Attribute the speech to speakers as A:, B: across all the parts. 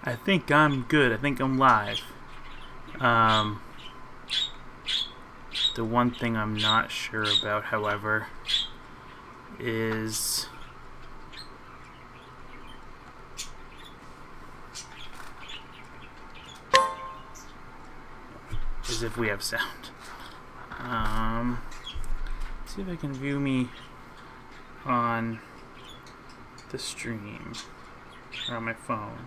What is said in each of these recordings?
A: I think I'm good. I think I'm live. The one thing I'm not sure about, however, is if we have sound. See if I can view me on the stream or on my phone.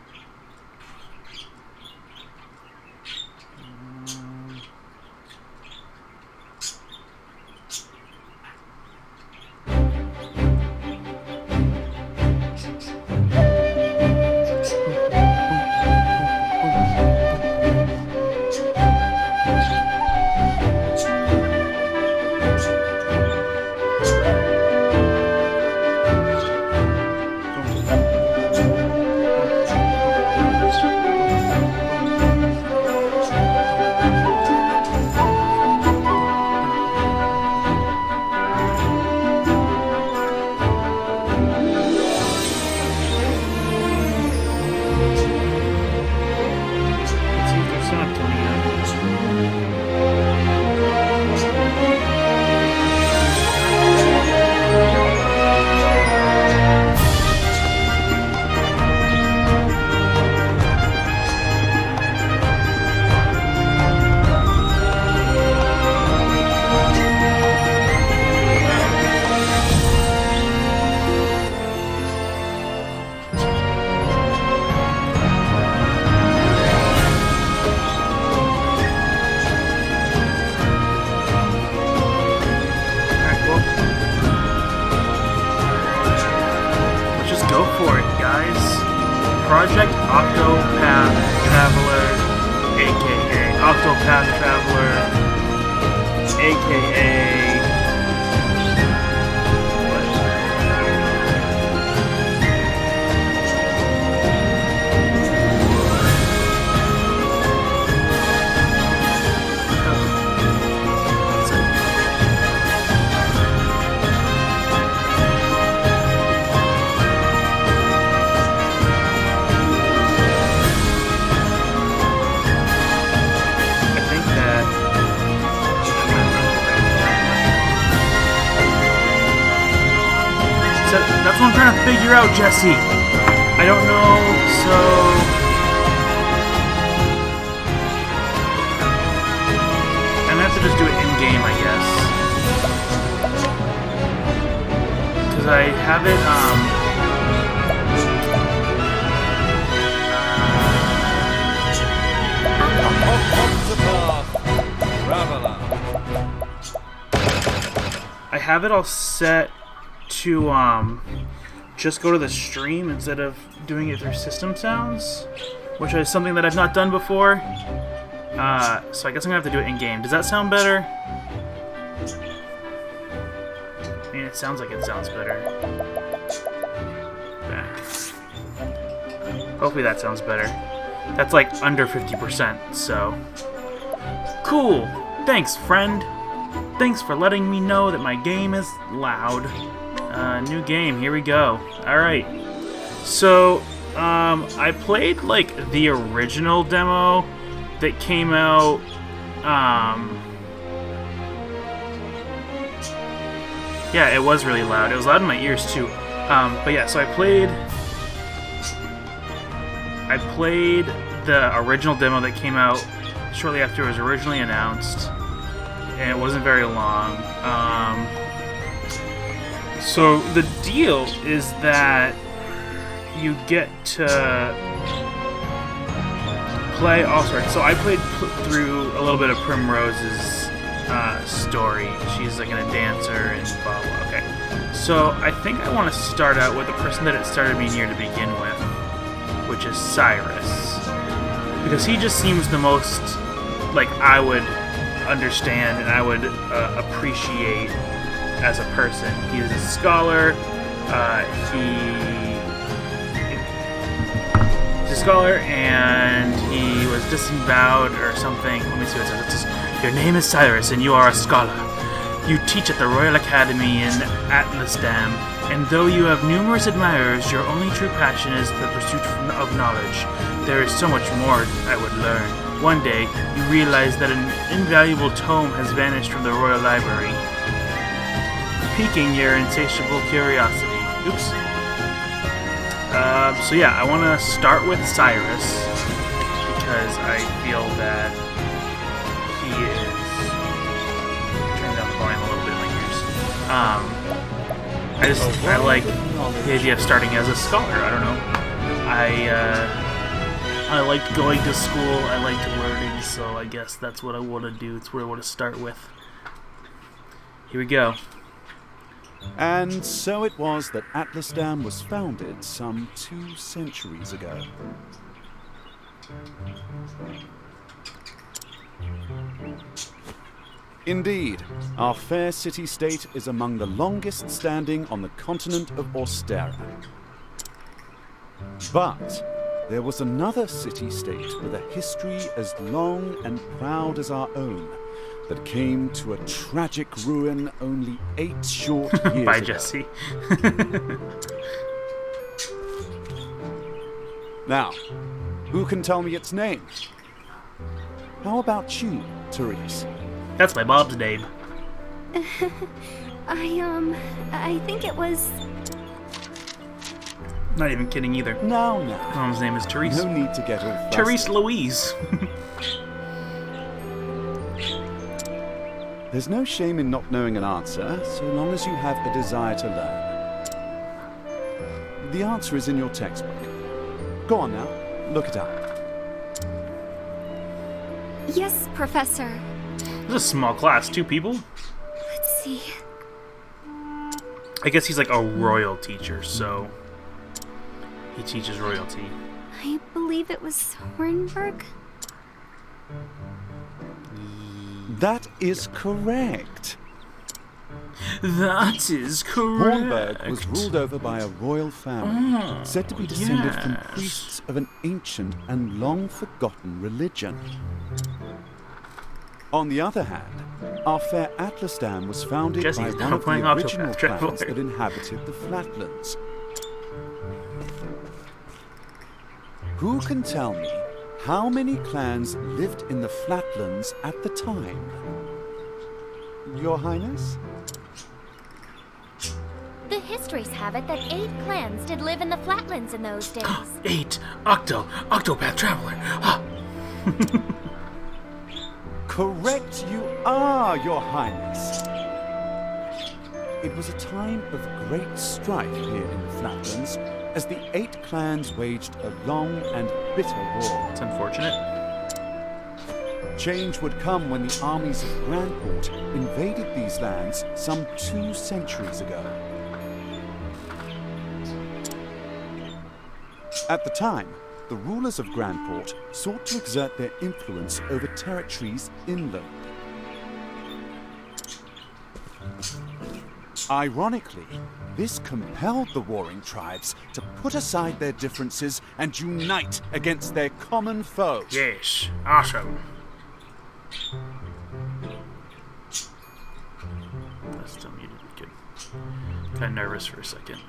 A: Project Octopath Traveler, aka Octopath Traveler, aka that's what I'm trying to figure out, Jesse. I don't know, so I'm gonna have to just do it in game, I guess, because I have it.
B: Octopath Traveler.
A: I have it all set to just go to the stream instead of doing it through system sounds, which is something that I've not done before. So I guess I'm gonna have to do it in game. Does that sound better? I mean, it sounds like it sounds better. Hopefully that sounds better. That's like under 50%, so cool. Thanks, friend. Thanks for letting me know that my game is loud. New game, here we go. Alright. So, I played, like, the original demo that came out, yeah, it was really loud. It was loud in my ears, too. But yeah, so I played the original demo that came out shortly after it was originally announced, and it wasn't very long. So the deal is that you get to play all sorts. So I played through a little bit of Primrose's story. She's like a dancer and blah blah. Okay, so I think I want to start out with the person that it started me near to begin with, which is Cyrus, because he just seems the most like I would understand and I would appreciate as a person. He's a scholar. He's a scholar, and he was disemboweled or something. Let me see what it says. Your name is Cyrus, and you are a scholar. You teach at the Royal Academy in Atlasdam. And though you have numerous admirers, your only true passion is the pursuit of knowledge. There is so much more I would learn. One day, you realize that an invaluable tome has vanished from the Royal Library, piquing your insatiable curiosity. Oops. So yeah, I want to start with Cyrus, because I feel that he is... Turn down the volume a little bit in my ears. I like the idea of starting as a scholar. I don't know. I liked going to school. I liked learning, so I guess that's what I want to do. It's where I want to start with. Here we go.
B: And so it was that Atlasdam was founded some 2 centuries ago. Indeed, our fair city-state is among the longest standing on the continent of Austera. But there was another city-state with a history as long and proud as our own that came to a tragic ruin only 8 short years
A: Bye,
B: ago.
A: Jesse.
B: Now, who can tell me its name? How about you, Therese?
A: That's my mom's name.
C: I think it was...
A: Not even kidding either.
B: Now.
A: Mom's name is Therese.
B: No need to get all flustered.
A: Therese Louise.
B: There's no shame in not knowing an answer, so long as you have a desire to learn. The answer is in your textbook. Go on now, look it up.
C: Yes, Professor.
A: This is a small class, 2 people.
C: Let's see.
A: I guess he's like a royal teacher, so he teaches royalty.
C: I believe it was Hornburg.
B: That is correct.
A: That is correct.
B: Hornburg was ruled over by a royal family, said to be descended from priests of an ancient and long-forgotten religion. On the other hand, our fair Atlasdam was founded
A: Jesse's
B: by
A: now
B: one of
A: playing
B: the original
A: Octopath Traveler.
B: clans that inhabited the flatlands. Who can tell me how many clans lived in the flatlands at the time? Your Highness?
D: The histories have it that 8 clans did live in the flatlands in those days.
A: 8. Octopath Traveler.
B: Correct you are, Your Highness. It was a time of great strife here in the flatlands, as the 8 clans waged a long and bitter war.
A: It's unfortunate.
B: Change would come when the armies of Grandport invaded these lands some 2 centuries ago. At the time, the rulers of Grandport sought to exert their influence over territories inland. Ironically, this compelled the warring tribes to put aside their differences and unite against their common foe.
A: Yes. Awesome. That's still muted. Good. Kind of nervous for a second.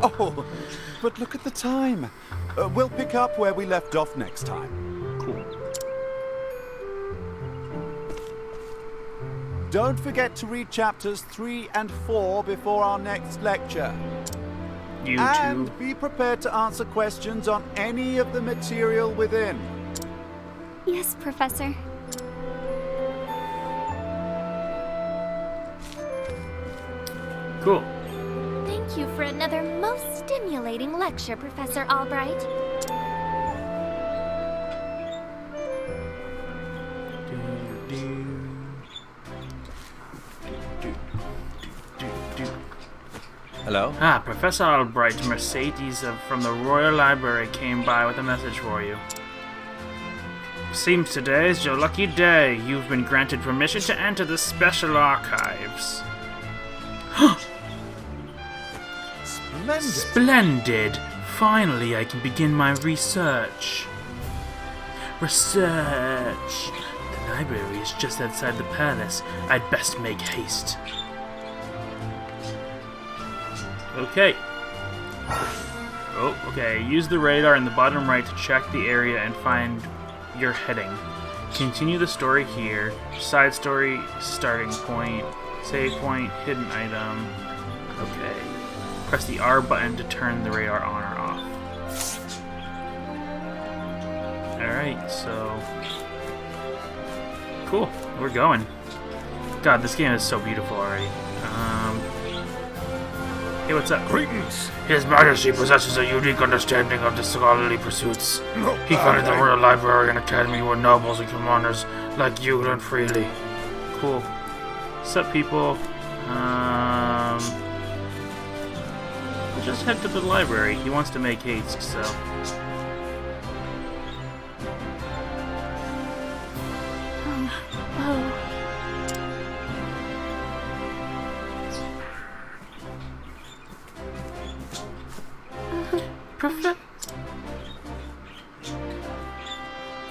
B: Oh, but look at the time. We'll pick up where we left off next time.
A: Cool.
B: Don't forget to read chapters 3 and 4 before our next lecture.
A: You
B: And
A: too.
B: be prepared to answer questions on any of the material within.
C: Yes, Professor.
A: Cool.
D: Thank you for another most stimulating lecture, Professor Albright.
B: Hello?
A: Ah, Professor Albright, Mercedes from the Royal Library came by with a message for you. Seems today is your lucky day. You've been granted permission to enter the special archives.
B: Splendid.
A: Splendid! Finally, I can begin my research. Research! The library is just outside the palace. I'd best make haste. Okay. Oh, okay. Use the radar in the bottom right to check the area and find your heading. Continue the story here. Side story, starting point, save point, hidden item. Okay. Press the R button to turn the radar on or off. Alright, so... Cool. We're going. God, this game is so beautiful already. Hey, what's up?
E: Greetings!
F: His Majesty possesses a unique understanding of the scholarly pursuits. He founded the Royal Library and Academy where nobles and commanders like you learn freely.
A: Cool. What's up, people? We'll just head to the library. He wants to make haste, so...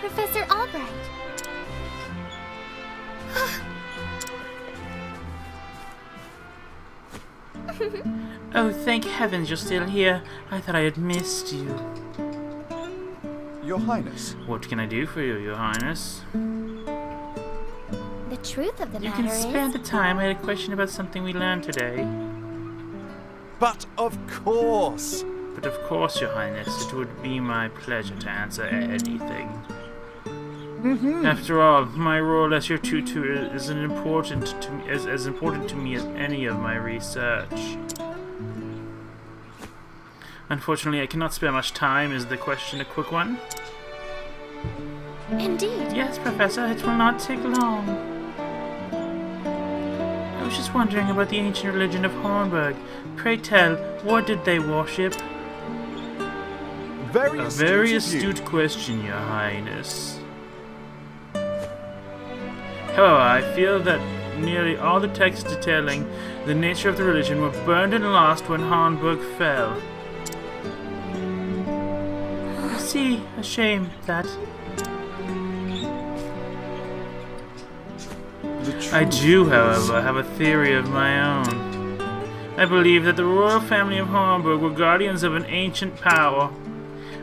D: Professor Albright.
A: Oh, thank heavens you're still here. I thought I had missed you.
B: Your Highness.
A: What can I do for you, Your Highness?
D: The truth of the
A: You
D: matter
A: can spare
D: is...
A: the time. I had a question about something we learned today.
B: But of course!
A: But of course, Your Highness, it would be my pleasure to answer anything. After all, my role as your tutor is as important to me as any of my research. Unfortunately, I cannot spare much time. Is the question a quick one?
D: Indeed.
A: Yes, Professor, it will not take long. I was just wondering about the ancient religion of Hornburg. Pray tell, what did they worship? A very astute question, Your Highness. However, I feel that nearly all the texts detailing the nature of the religion were burned and lost when Hornburg fell. I see, a shame that. I do, however, have a theory of my own. I believe that the royal family of Hornburg were guardians of an ancient power.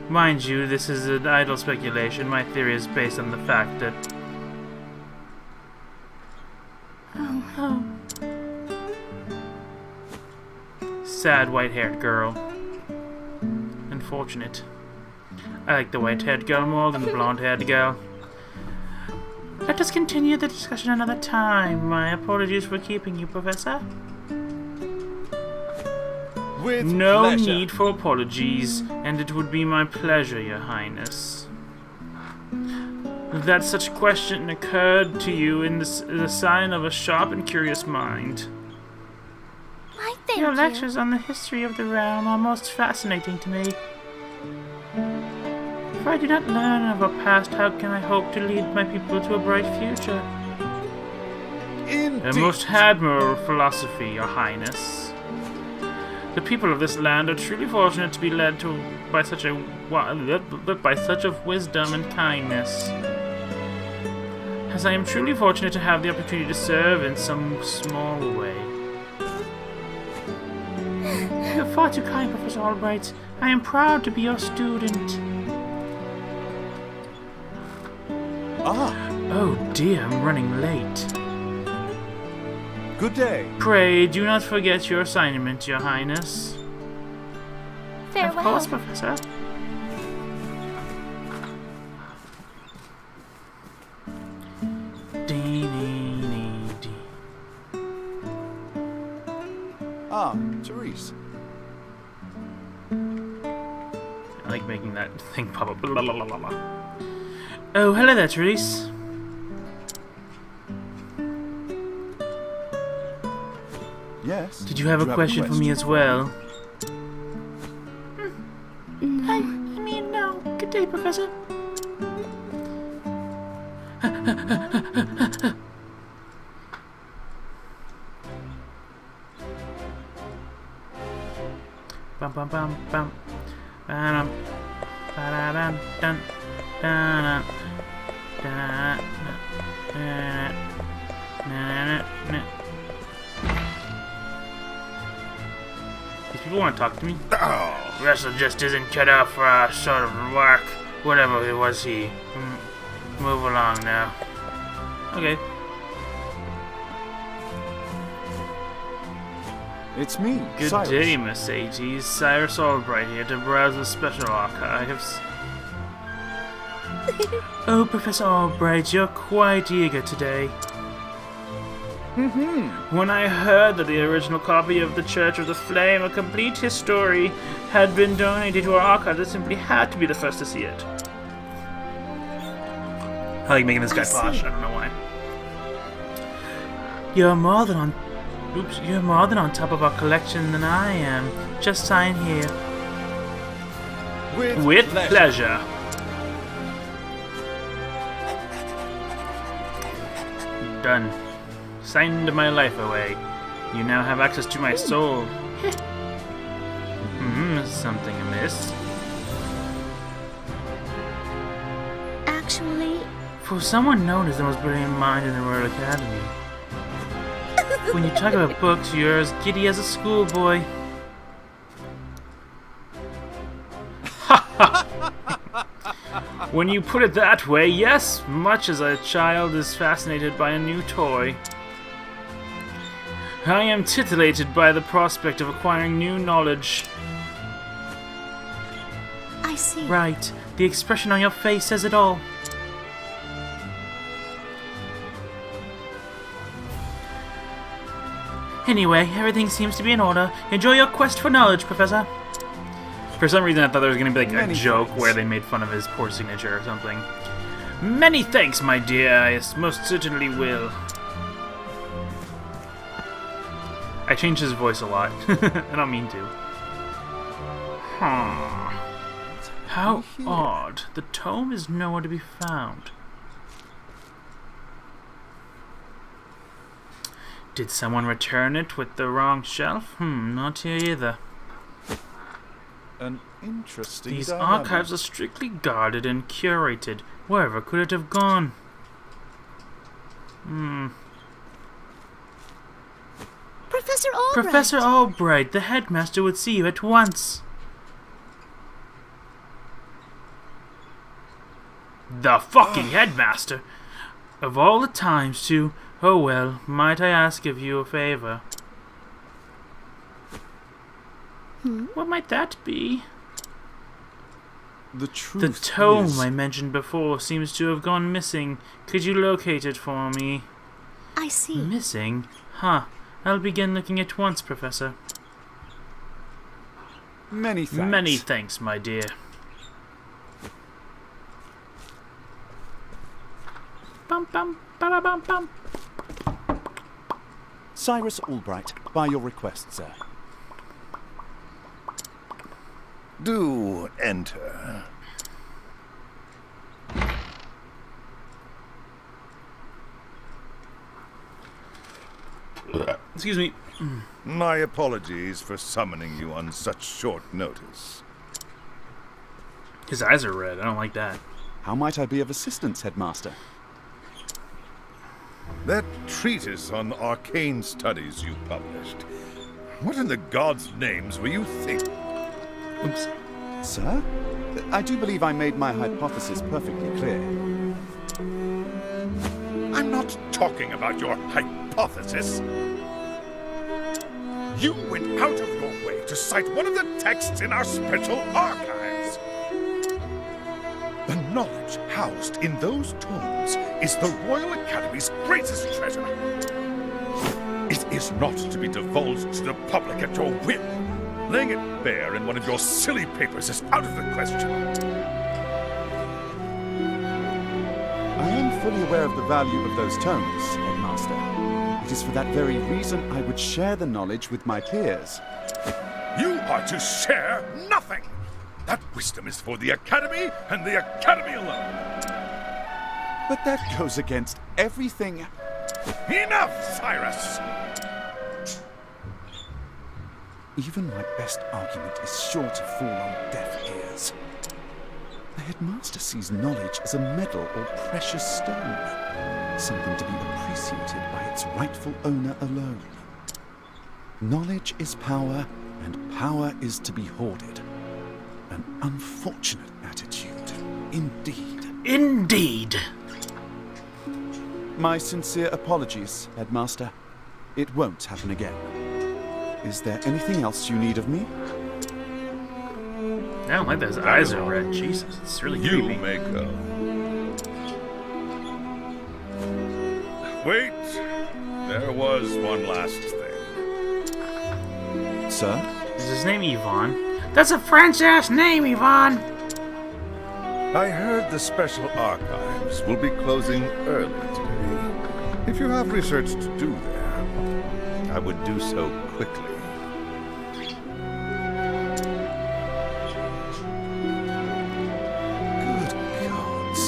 A: Mind you, this is an idle speculation. My theory is based on the fact that... Oh. Sad white-haired girl. Unfortunate. I like the white-haired girl more than the blonde-haired girl. Let us continue the discussion another time. My apologies for keeping you, Professor.
B: With
A: No
B: pleasure.
A: need for apologies, and it would be my pleasure, Your Highness. That such a question occurred to you is the sign of a sharp and curious mind.
D: Why, thank
A: Your
D: you.
A: lectures on the history of the realm are most fascinating to me. If I do not learn of our past, how can I hope to lead my people to a bright future?
B: Indeed.
A: A most admirable philosophy, Your Highness. The people of this land are truly fortunate to be led to by such of wisdom and kindness. As I am truly fortunate to have the opportunity to serve in some small way. You're far too kind, Professor Albright. I am proud to be your student.
B: Ah,
A: Oh dear, I'm running late.
B: good day.
A: Pray, do not forget your assignment, Your Highness.
D: Farewell.
A: Of course, Professor.
B: Ah, Therese.
A: I like making that thing pop up. Blah, blah, blah, blah, blah. Oh, hello there, Therese.
B: Yes.
A: Did you have a question for me as well? I mean, no. Good day, Professor. Bum bum bum bum. Ba-dum. Ba-da-dum, dun, dun, dun. These people want to talk to me?
F: Oh, Russell just isn't cut out for our sort of work. Whatever it was, he. Move along now.
A: Okay.
B: It's me,
A: Good
B: Cyrus.
A: day, Mercedes. Cyrus Albright here to browse the special archives. Oh, Professor Albright, you're quite eager today. When I heard that the original copy of the Church of the Flame, a complete history, had been donated to our archives, I simply had to be the first to see it. I like making this guy posh. I don't know why. You're more than on top of our collection than I am. Just sign here. With pleasure. Done. Signed my life away. You now have access to my soul. Something amiss.
D: Actually,
A: For someone known as the most brilliant mind in the Royal Academy. When you talk about books, you're as giddy as a schoolboy. When you put it that way, yes, much as a child is fascinated by a new toy. I am titillated by the prospect of acquiring new knowledge.
C: I see.
A: Right, the expression on your face says it all. Anyway, everything seems to be in order. Enjoy your quest for knowledge, Professor. For some reason, I thought there was going to be like a joke where they made fun of his poor signature or something. Many thanks, my dear. I most certainly will. I changed his voice a lot. I don't mean to. Huh. How odd. The tome is nowhere to be found. Did someone return it with the wrong shelf? Not here either.
B: An interesting
A: These
B: dilemma.
A: archives are strictly guarded and curated. Wherever could it have gone?
D: Professor Albright.
A: Professor Albright, the headmaster would see you at once. The fucking headmaster! Of all the times to... Oh well, might I ask of you a favor? What might that be?
B: The truth
A: The tome
B: is,
A: I mentioned before seems to have gone missing. Could you locate it for me?
C: I see.
A: Missing? Huh. I'll begin looking at once, Professor.
B: Many thanks.
A: Many thanks, my dear. Bum bum ba bum bum.
B: Cyrus Albright, by your request, sir.
E: Do enter.
A: Excuse me.
E: My apologies for summoning you on such short notice.
A: His eyes are red. I don't like that.
B: How might I be of assistance, Headmaster?
E: That treatise on arcane studies you published. What in the gods' names were you thinking?
A: Oops.
B: Sir? I do believe I made my hypothesis perfectly clear.
E: I'm not talking about your hypothesis. You went out of your way to cite one of the texts in our special archives. The knowledge housed in those tomes is the Royal Academy's greatest treasure. It is not to be divulged to the public at your whim. Laying it bare in one of your silly papers is out of the question.
B: I am fully aware of the value of those tomes, Headmaster. It is for that very reason I would share the knowledge with my peers.
E: You are to share nothing. That wisdom is for the Academy and the Academy alone.
B: But that goes against everything.
E: Enough, Cyrus!
B: Even my best argument is sure to fall on deaf ears. The headmaster sees knowledge as a medal or precious stone, something to be appreciated by its rightful owner alone. Knowledge is power, and power is to be hoarded. An unfortunate attitude, indeed.
A: Indeed.
B: My sincere apologies, Headmaster. It won't happen again. Is there anything else you need of me?
A: I don't like that his eyes are red. Jesus, it's really
E: You
A: creepy.
E: may go. Wait. There was one last thing.
B: Sir?
A: Is his name Yvonne? That's a French-ass name, Yvonne!
E: I heard the Special Archives will be closing early today. If you have research to do there, I would do so quickly.
B: Good gods.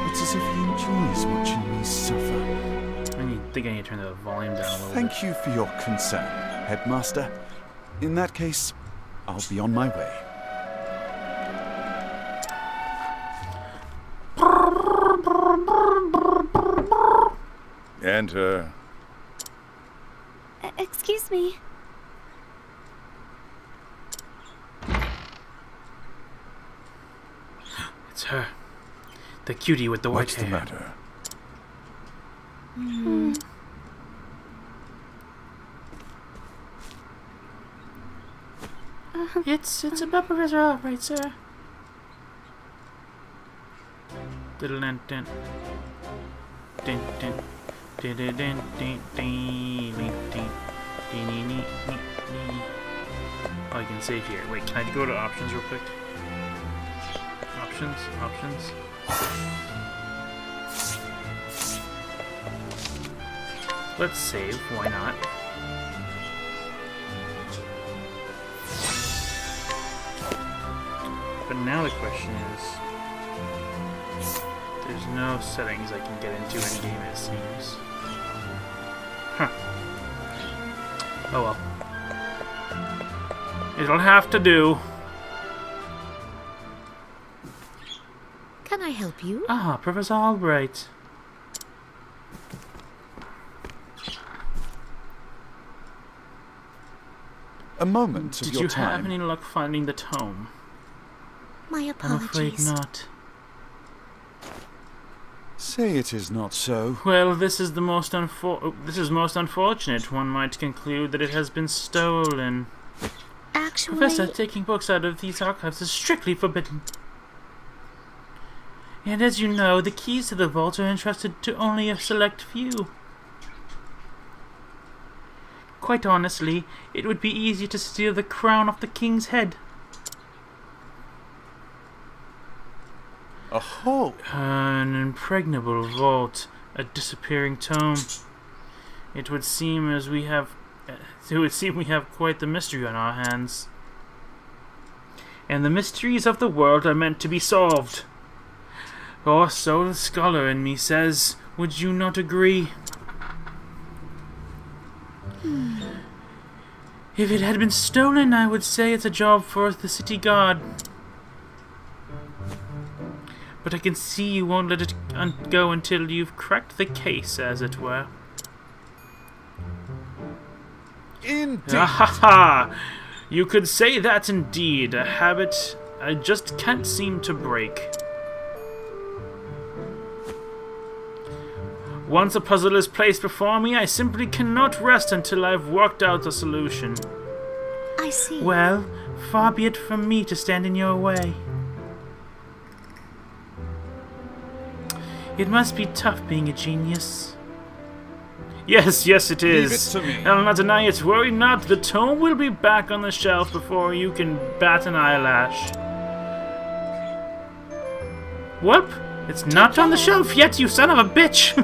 B: It's as if he enjoys watching me suffer.
A: I think I need to turn the volume down a little bit.
B: Thank you for your concern, Headmaster. In that case, I'll be on my way.
E: Enter.
D: Excuse me.
A: It's her. The cutie with the white
E: What's the
A: hair.
E: matter?
A: It's about Professor Albright, sir. Diddle dun dun. Dun dun. Diddle dun dun dun dun dun. Oh, I can save here. Wait, can I go to options real quick? Options. Let's save, why not? But now the question is, there's no settings I can get into in game, it seems. Huh. Oh well. It'll have to do.
C: Can I help you?
A: Ah, Professor Albright.
B: A moment of
A: Did
B: your
A: you
B: time.
A: have any luck finding the tome?
C: My
A: I'm afraid
C: apologies.
A: not.
B: Say it is not so.
A: Well, this is most unfortunate. One might conclude that it has been stolen.
C: Actually,
A: Professor, taking books out of these archives is strictly forbidden. And as you know, the keys to the vault are entrusted to only a select few. Quite honestly, it would be easier to steal the crown off the king's head.
B: Aho!
A: An impregnable vault, a disappearing tome. It would seem we have quite the mystery on our hands. And the mysteries of the world are meant to be solved. Or so the scholar in me says. Would you not agree? If it had been stolen, I would say it's a job for the city guard. But I can see you won't let it go until you've cracked the case, as it were.
B: Indeed!
A: Ah ha ha! You could say that indeed. A habit I just can't seem to break. Once a puzzle is placed before me, I simply cannot rest until I've worked out the solution.
C: I see.
A: Well, far be it from me to stand in your way. It must be tough being a genius. Yes, it is.
B: Leave it to me.
A: I'll not deny it. Worry not. The tome will be back on the shelf before you can bat an eyelash. Whoop! It's not on the shelf yet, you son of a bitch!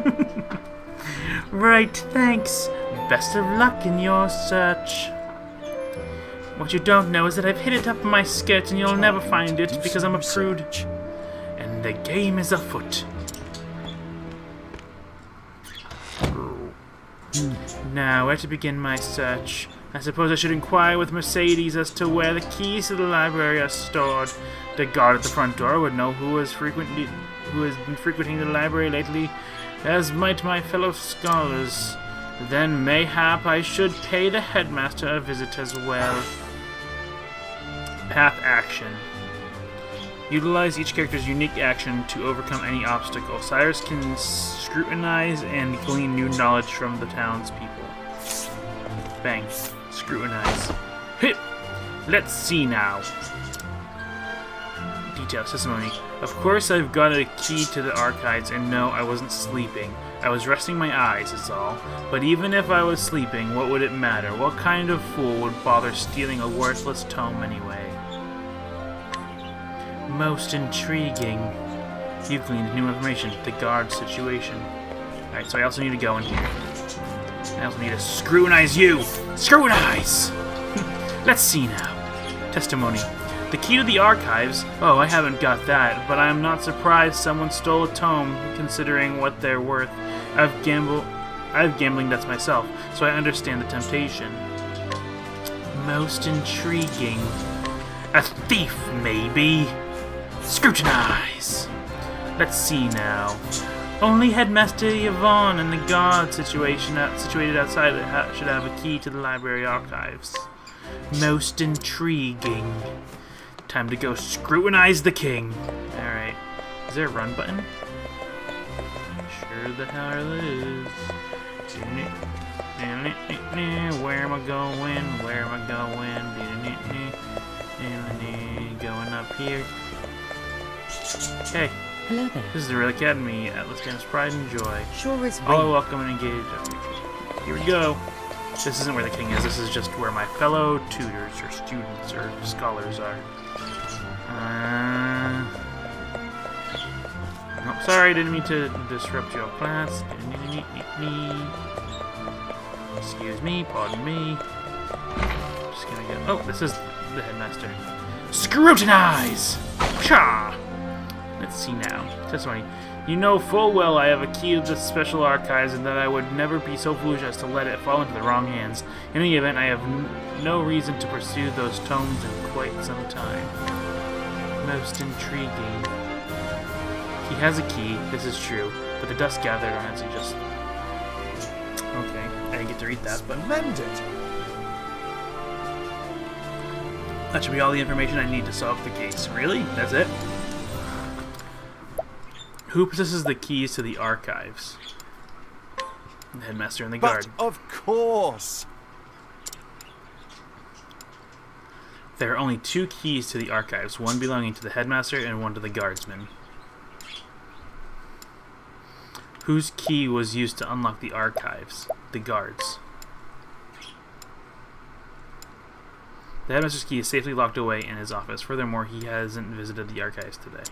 A: Right, thanks. Best of luck in your search. What you don't know is that I've hid it up my skirt and you'll never find it because I'm a prude. And the game is afoot. Now, where to begin my search? I suppose I should inquire with Mercedes as to where the keys to the library are stored. The guard at the front door would know who has been frequenting the library lately, as might my fellow scholars. Then mayhap I should pay the headmaster a visit as well. Path action. Utilize each character's unique action to overcome any obstacle. Cyrus can scrutinize and glean new knowledge from the townspeople. Bang. Scrutinize. Hit! Let's see now. Detail testimony. Of course I've got a key to the archives, and no, I wasn't sleeping. I was resting my eyes, is all. But even if I was sleeping, what would it matter? What kind of fool would bother stealing a worthless tome anyway? Most intriguing. You've gleaned new information. The guard situation. Alright, so I also need to go in here. I also need to scrutinize you! Scrutinize! Let's see now. Testimony. The key to the archives? Oh, I haven't got that, but I'm not surprised someone stole a tome, considering what they're worth. I've gambling debts myself, so I understand the temptation. Most intriguing. A thief, maybe? Scrutinize! Let's see now. Only Headmaster Yvonne and the guard situated outside should have a key to the library archives. Most intriguing. Time to go scrutinize the king. Alright. Is there a run button? Sure the hell it is. Where am I going? Where am I going? Going up here. Okay.
G: Hello there.
A: This is the Real Academy, Atlas Games Pride and Joy.
G: Sure is
A: All are
G: real.
A: welcome and engaged. Here we go. This isn't where the king is, this is just where my fellow tutors or students or scholars are. Oh, sorry, didn't mean to disrupt your class. Excuse me, pardon me. Just gonna go. Oh, this is the headmaster. Scrutinize! Pshaw! Let's see now. Testimony. You know full well I have a key to the special archives and that I would never be so foolish as to let it fall into the wrong hands. In any event, I have no reason to pursue those tomes in quite some time. Most intriguing. He has a key, this is true, but the dust gathered on it, so just... Okay, I didn't get to read that, but...
B: Splendid!
A: That should be all the information I need to solve the case. Really? That's it? Who possesses the keys to the archives? The headmaster and the guard.
B: But of course!
A: There are only 2 keys to the archives, one belonging to the headmaster and one to the guardsman. Whose key was used to unlock the archives? The guards. The headmaster's key is safely locked away in his office. Furthermore, he hasn't visited the archives today.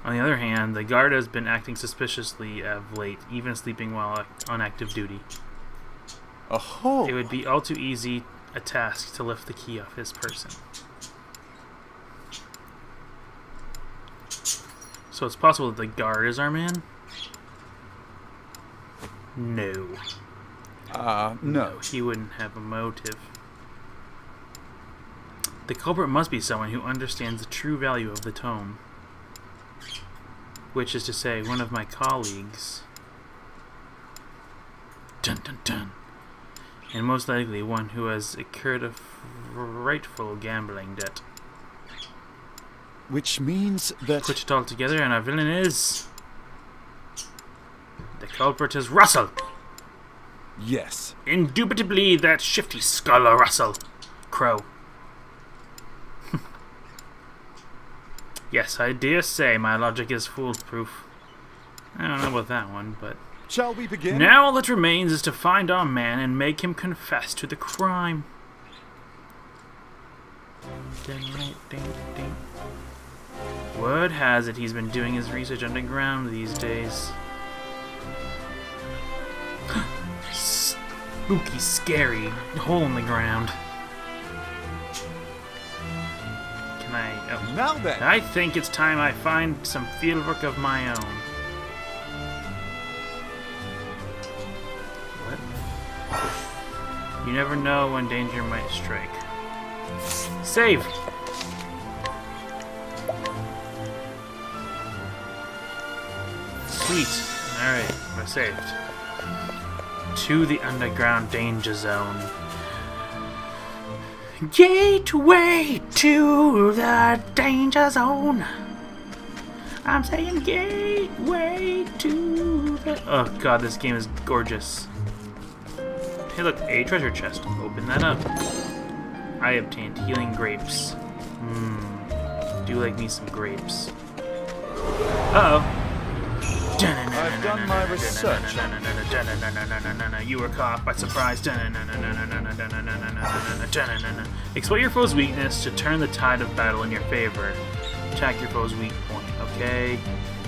A: On the other hand, the guard has been acting suspiciously of late, even sleeping while on active duty.
B: Oh.
A: It would be all too easy a task to lift the key off his person. So it's possible that the guard is our man? No.
B: No.
A: He wouldn't have a motive. The culprit must be someone who understands the true value of the tome. Which is to say, one of my colleagues. Dun dun dun. And most likely one who has incurred a frightful gambling debt.
B: Which means that...
A: Put it all together and our villain is... The culprit is Russell!
B: Yes.
A: Indubitably that shifty scholar Russell Crowe. Yes, I dare say my logic is foolproof. I don't know about that one, but...
B: Shall we begin?
A: Now all that remains is to find our man and make him confess to the crime. Word has it he's been doing his research underground these days. Spooky, scary, hole in the ground. Can I... Oh.
B: Now then.
A: I think it's time I find some fieldwork of my own. You never know when danger might strike. Save! Sweet. Alright, we're saved. To the underground danger zone. Gateway to the danger zone. I'm saying gateway to the... Oh god, this game is gorgeous. Hey look, a treasure chest. Open that up. I obtained healing grapes. Do like me some grapes. Uh-oh.
B: I've done my research.
A: You were caught by surprise. Exploit your foe's weakness to turn the tide of battle in your favor. Attack your foe's weak point. Okay.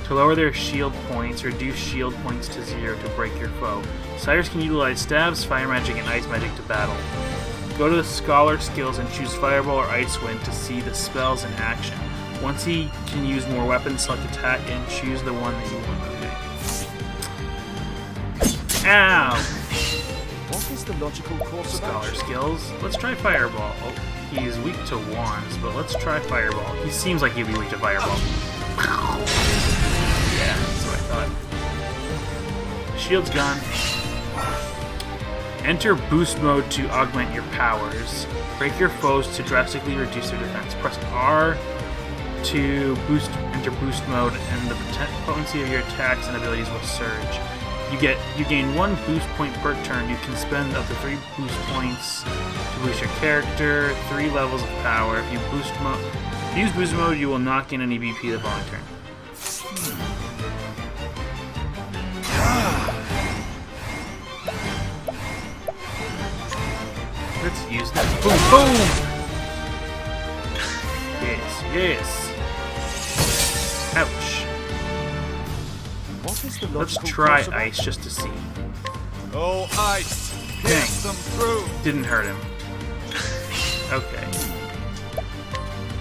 A: To lower their shield points, reduce shield points to 0 to break your foe. Sires can utilize stabs, fire magic, and ice magic to battle. Go to the Scholar skills and choose Fireball or Ice Wind to see the spells in action. Once he can use more weapons, select attack and choose the one that you want. Okay. Ow!
B: What is the logical course of
A: Scholar
B: action?
A: skills. Let's try Fireball. Oh, he's weak to wands, but let's try Fireball. He seems like he'd be weak to Fireball. Yeah, that's what I thought. Shield's gone. Enter boost mode to augment your powers. Break your foes to drastically reduce their defense. Press R to enter boost mode, and the potency of your attacks and abilities will surge. You gain 1 boost point per turn. You can spend up to 3 boost points to boost your character, 3 levels of power. If you use boost mode, you will not gain any BP the following turn. Let's use that. Boom, boom! Yes, yes. Ouch.
B: What is the
A: Let's
B: logical
A: try
B: course of
A: ice
B: action?
A: just to see.
B: Oh, ice! Pierce them through!
A: Didn't hurt him. Okay.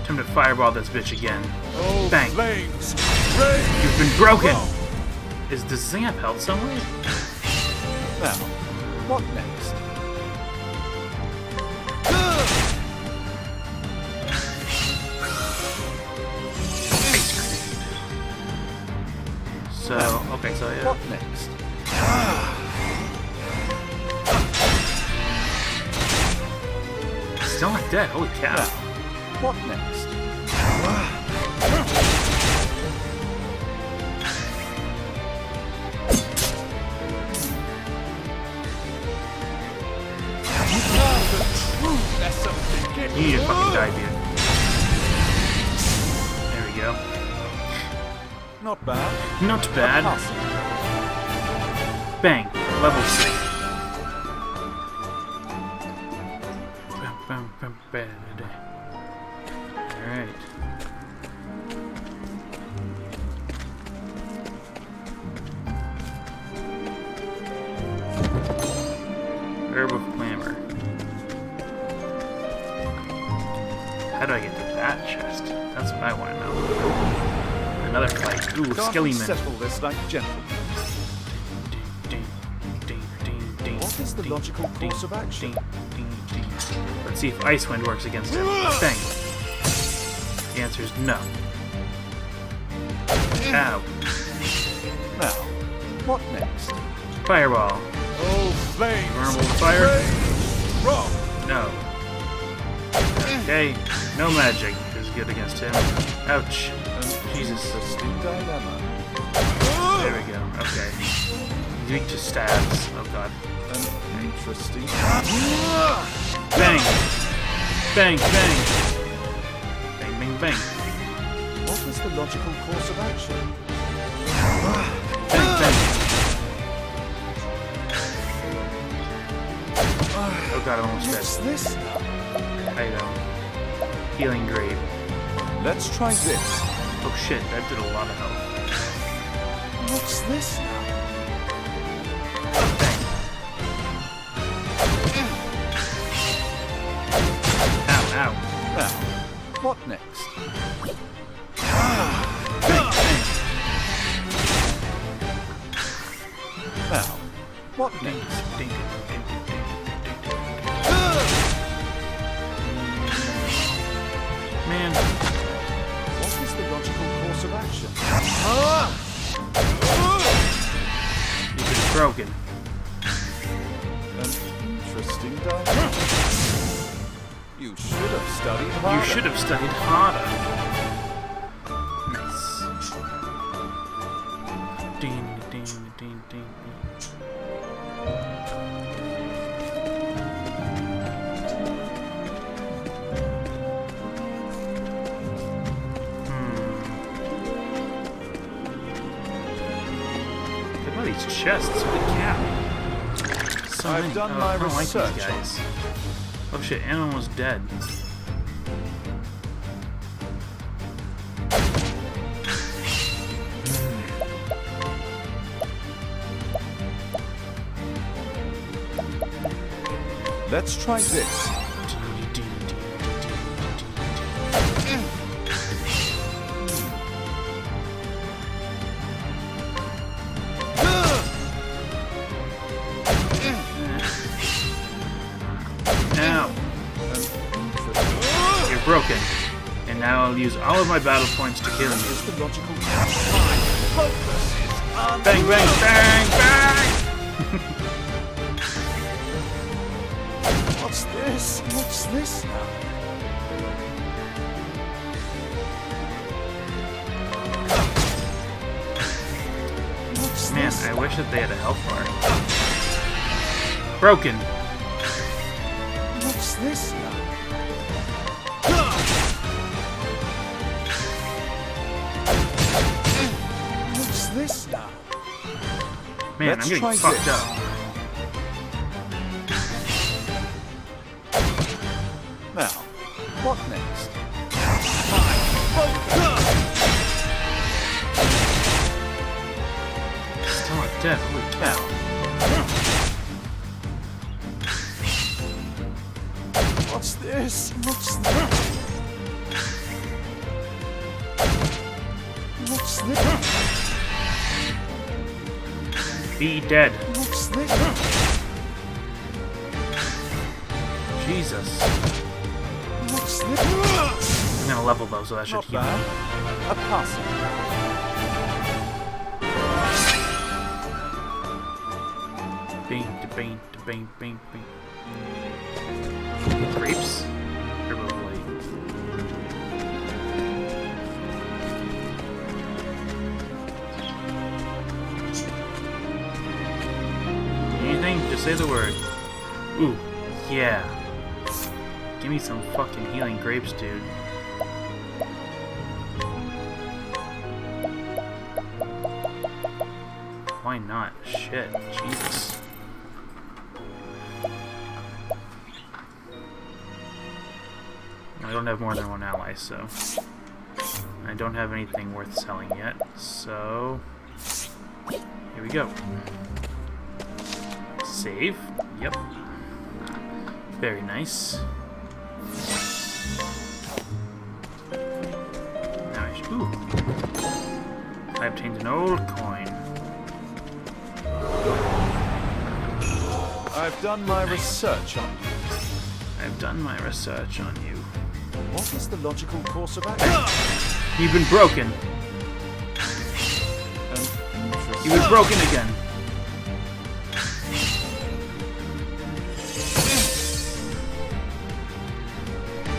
A: Time to fireball this bitch again.
B: Oh,
A: Bang.
B: flames! Rain!
A: You've been broken! Does this thing have health somewhere?
B: Now, what next?
A: So, okay, so yeah.
B: What next?
A: Still not dead, holy cow.
B: What next?
A: You need to fucking die, dude. There we go.
B: Not bad.
A: Not bad. Bang. Level 3. Alright. Herb of Glamour. How do I get to that chest? That's what I want to know. Another fight. Ooh,
B: Can't we
A: Skellyman.
B: settle this like gentlemen? What is the logical course of action?
A: Let's see if Icewind works against him. Bang. The answer is no. Ow.
B: Now, what next?
A: Fireball.
B: Oh, flames!
A: Normal fire.
B: Wrong!
A: No. Okay. No magic is good against him. Ouch. Jesus.
B: Interesting dilemma.
A: There we go. Okay. He's weak to stabs. Oh god.
B: An interesting.
A: Bang! Bang, bang! Bang, bang, bang.
B: What is the logical course of action?
A: Bang, bang. Oh god, I'm almost
B: What's
A: dead.
B: this?
A: Item. Healing Grape.
B: Let's try this.
A: Oh shit, that did a lot of health.
B: What's this now?
A: Ow, ow.
B: Now, what next?
A: Bang, bang.
B: Now, what
A: Ding,
B: next?
A: ding, ding, ding, Man,
B: What is the logical course of action?
A: you've been broken.
B: An interesting dilemma. You should have studied harder.
A: You should have studied harder. Nice. Ding, ding, ding, ding, ding. Look at all these chests. Holy cow. So
B: I've
A: many.
B: done
A: I
B: my
A: don't like these
B: research on
A: guys. Oh shit, and almost dead.
B: Let's try this.
A: Now, you're broken. And now I'll use all of my battle points to kill you.
B: Is the logical focus is
A: Bang, bang, bang, bang!
B: What's this? What's this now? What's
A: Man,
B: this?
A: I wish that they had a health bar. Broken.
B: What's this now? What's this now?
A: Man,
B: Let's
A: I'm getting
B: try
A: fucked
B: this.
A: up.
B: Now, what next?
A: Still not dead. Holy cow.
B: What's this? What's this? What's this?
A: Be dead.
B: What's this?
A: Jesus.
B: What's this?
A: I'm gonna level though, so that should
B: Not
A: heal me.
B: bad. A passing.
A: Bing, da bing, da bing, bing, bing. Grapes? Probably. Anything? Just say the word. Ooh, yeah. Give me some fucking healing grapes, dude. Why not? Shit, Jesus. I don't have more than one ally, so I don't have anything worth selling yet, so here we go. Save. Yep. Very nice. Nice. Ooh. I obtained an old coin.
B: I've done my research on you.
A: I've done my research on you.
B: What is the logical course of action?
A: You've been broken. He was broken again.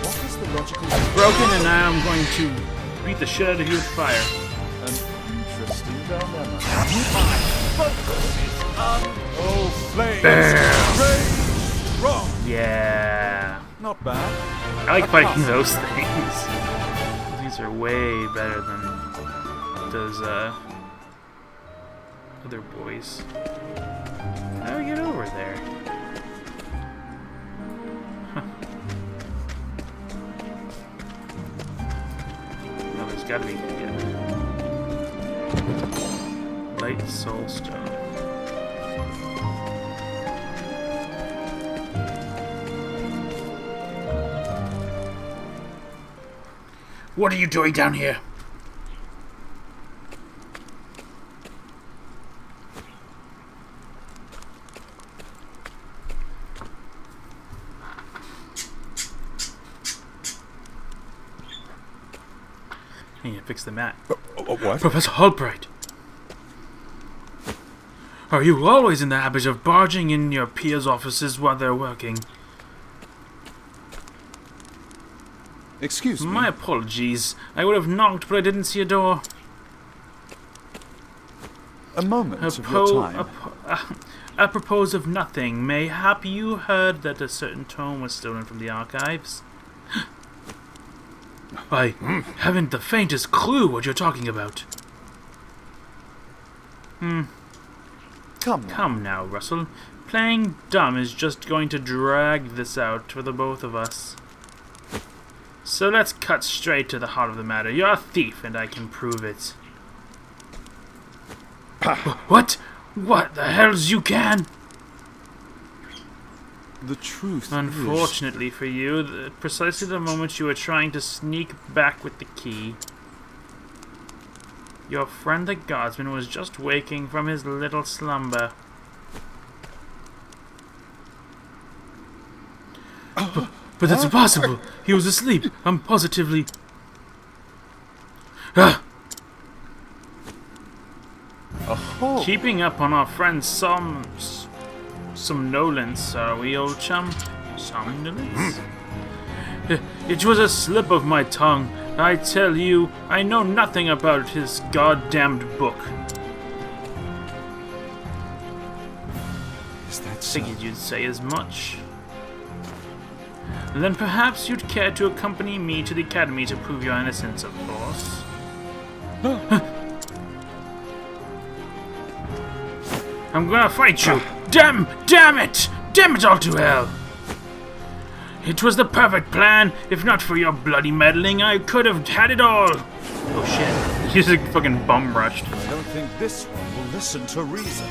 B: What is the logical
A: Broken, and now I'm going to beat the shit out of you with fire.
B: An interesting dilemma. Oh, flames!
A: Bam.
B: Rage! Wrong!
A: Yeah.
B: Not bad.
A: I like
B: A
A: fighting
B: pass.
A: those things. These are way better than those other boys. How do I get over there? Huh. No, there's gotta be light soul stone. What are you doing down here? I need to fix the mat.
B: What?
A: Professor Albright! Are you always in the habit of barging in your peers' offices while they're working?
B: Excuse me.
A: My apologies. I would have knocked, but I didn't see a door.
B: A moment of your time.
A: Apropos of nothing, mayhap you heard that a certain tome was stolen from the archives? I haven't the faintest clue what you're talking about. Come now, Russell. Playing dumb is just going to drag this out for the both of us. So let's cut straight to the heart of the matter. You're a thief, and I can prove it. What? What the hell's you can?
B: The truth
A: Unfortunately for you, precisely the moment you were trying to sneak back with the key, your friend the guardsman was just waking from his little slumber. But that's impossible! He was asleep! I'm positively... Ah!
B: Oh.
A: Keeping up on our friend's somnolence, are we, old chum? Somnolence? It was a slip of my tongue. I tell you, I know nothing about his goddamned book.
B: Is that so?
A: Figured you'd say as much. Then perhaps you'd care to accompany me to the academy to prove your innocence, of course. I'm gonna fight you! Damn it! Damn it all to hell! It was the perfect plan. If not for your bloody meddling, I could have had it all. Oh shit. He's like fucking bum rushed.
B: I don't think this one will listen to reason.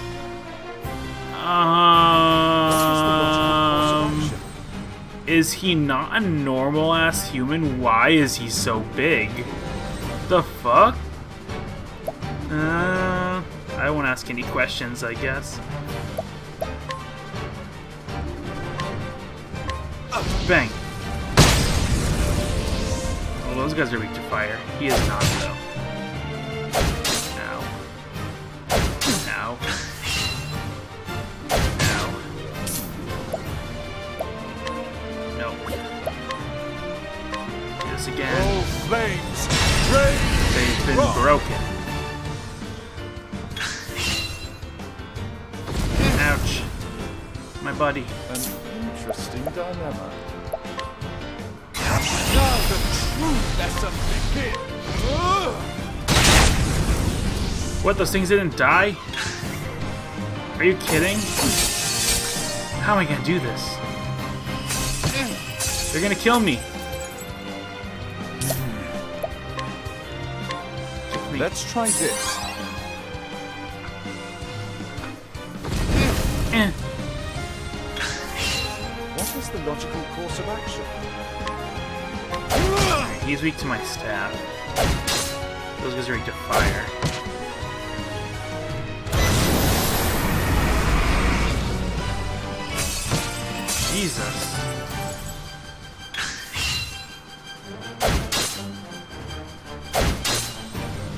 A: Is he not a normal ass human? Why is he so big? The fuck? I won't ask any questions, I guess. Bang. Well, those guys are weak to fire. He is not, though. Ow. Ow. Ow. No. Do this again.
B: Oh, flames!
A: They've been broken. Ouch. My buddy.
B: An interesting dilemma. Now the true lesson begins.
A: What, those things didn't die? Are you kidding? How am I gonna do this? They're gonna kill me.
B: Let's try this. What is the logical course of action?
A: He's weak to my staff. Those guys are weak to fire. Jesus.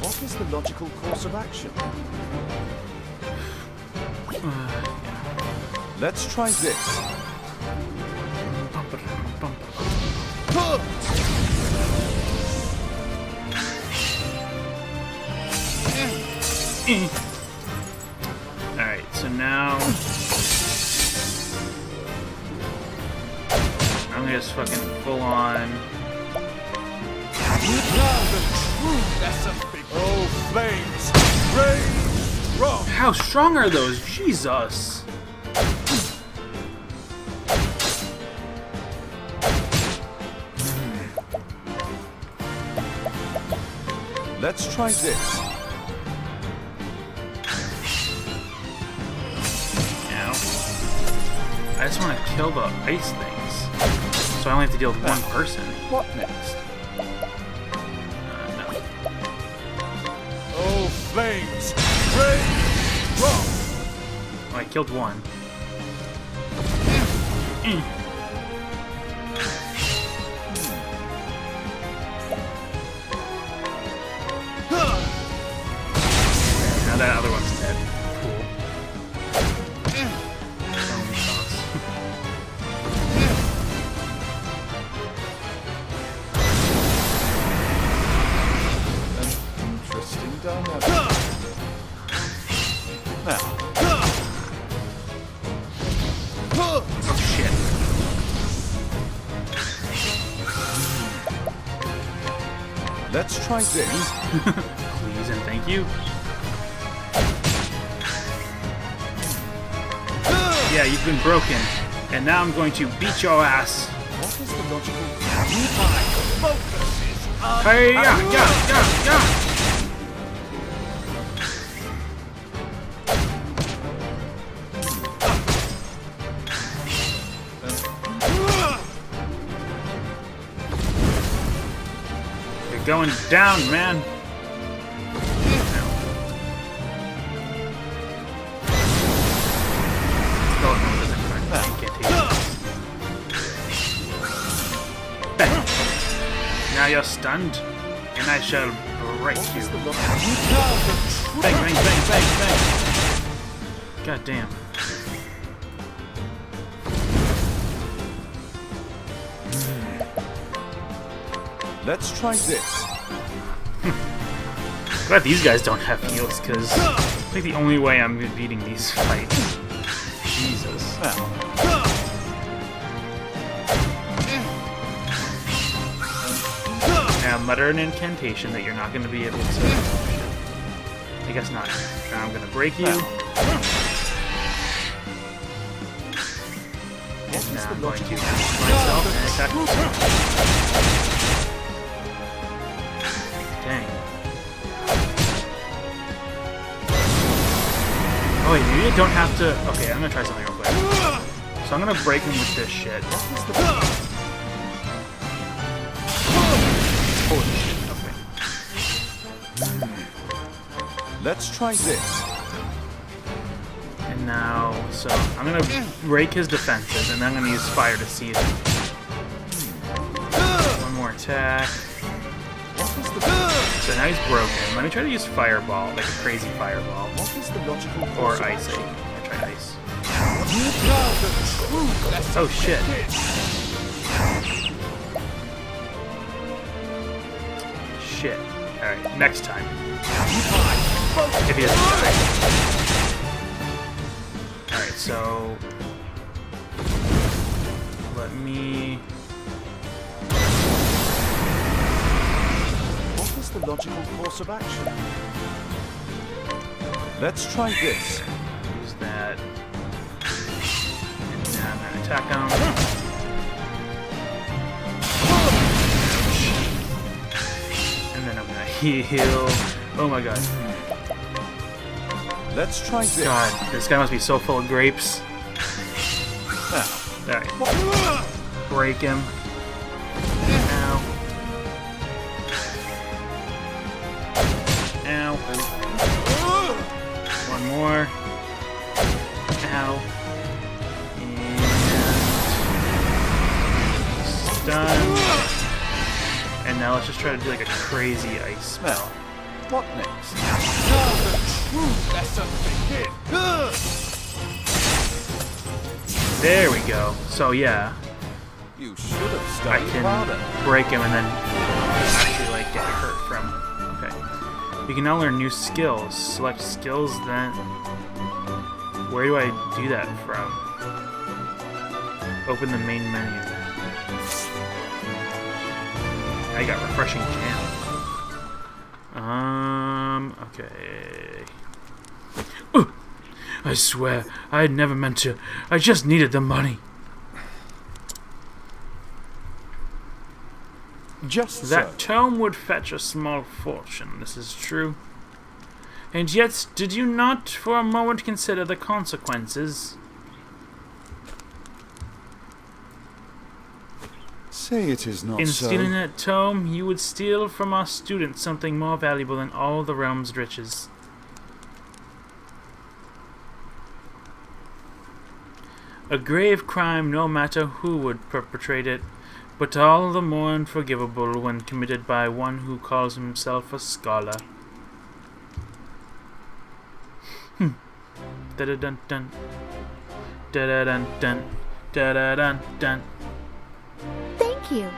B: What is the logical course of action? Let's try this.
A: Alright, so now I'm gonna just fucking full on.
B: Oh, flames! Raise strong!
A: How strong are those? Jesus!
B: Let's try this.
A: Now, I just want to kill the ice things, so I only have to deal with one person.
B: What next?
A: No.
B: Oh, flames! Raise strong!
A: Oh, I killed one. that other one's dead. Cool. Only sauce.
B: An interesting dynamic. Now,
A: Oh shit.
B: let's try this.
A: Please and thank you. Yeah, you've been broken. And now I'm going to beat your ass.
B: What is the logical... My focus is on...
A: Hey, yeah. You're going down, man. Bang. Now you're stunned, and I shall break you. Bang, bang, bang, bang, bang. God damn.
B: Let's try this.
A: Glad these guys don't have heals, because I think the only way I'm beating these fights. Jesus. Now mutter an incantation that you're not going to be able to... I guess not. Now I'm going to break you. And now I'm going to myself and attack myself. Dang. Oh wait, maybe I don't have to... Okay, I'm going to try something real quick. So I'm going to break him with this shit. Holy shit, okay.
B: Let's try this.
A: And now, so I'm going to break his defenses, and then I'm going to use fire to seize him. One more attack. So now he's broken. Let me try to use fireball, like a crazy fireball.
B: What is the logical...
A: Or ice. I tried ice. Oh shit. Shit. Alright, next time. If he doesn't die. Alright, so... Let me...
B: What is the logical course of action? Let's try this.
A: Use that. And now I'm gonna attack him. And then I'm gonna heal. Oh my god.
B: Let's try this.
A: God, this guy must be so full of grapes.
B: Now,
A: Alright. Break him. Ow. Ow. One more. Ow. And... Stun. And now let's just try to do like a crazy ice spell.
B: what next?
A: There we go. So yeah,
B: You should have
A: I
B: studied
A: can
B: harder.
A: break him and then actually like get hurt from. Okay. You can now learn new skills. Select skills, then where do I do that from? Open the main menu. I got refreshing jam. Okay. I swear, I had never meant to. I just needed the money.
B: Just
A: That
B: so.
A: tome would fetch a small fortune, this is true. And yet, did you not for a moment consider the consequences?
B: Say it is not
A: In
B: so.
A: stealing that tome, you would steal from our students something more valuable than all the realm's riches. A grave crime, no matter who would perpetrate it, but all the more unforgivable when committed by one who calls himself a scholar. Da-da-dun-dun. Da-da-dun-dun. Da-da-dun-dun.
C: Thank you.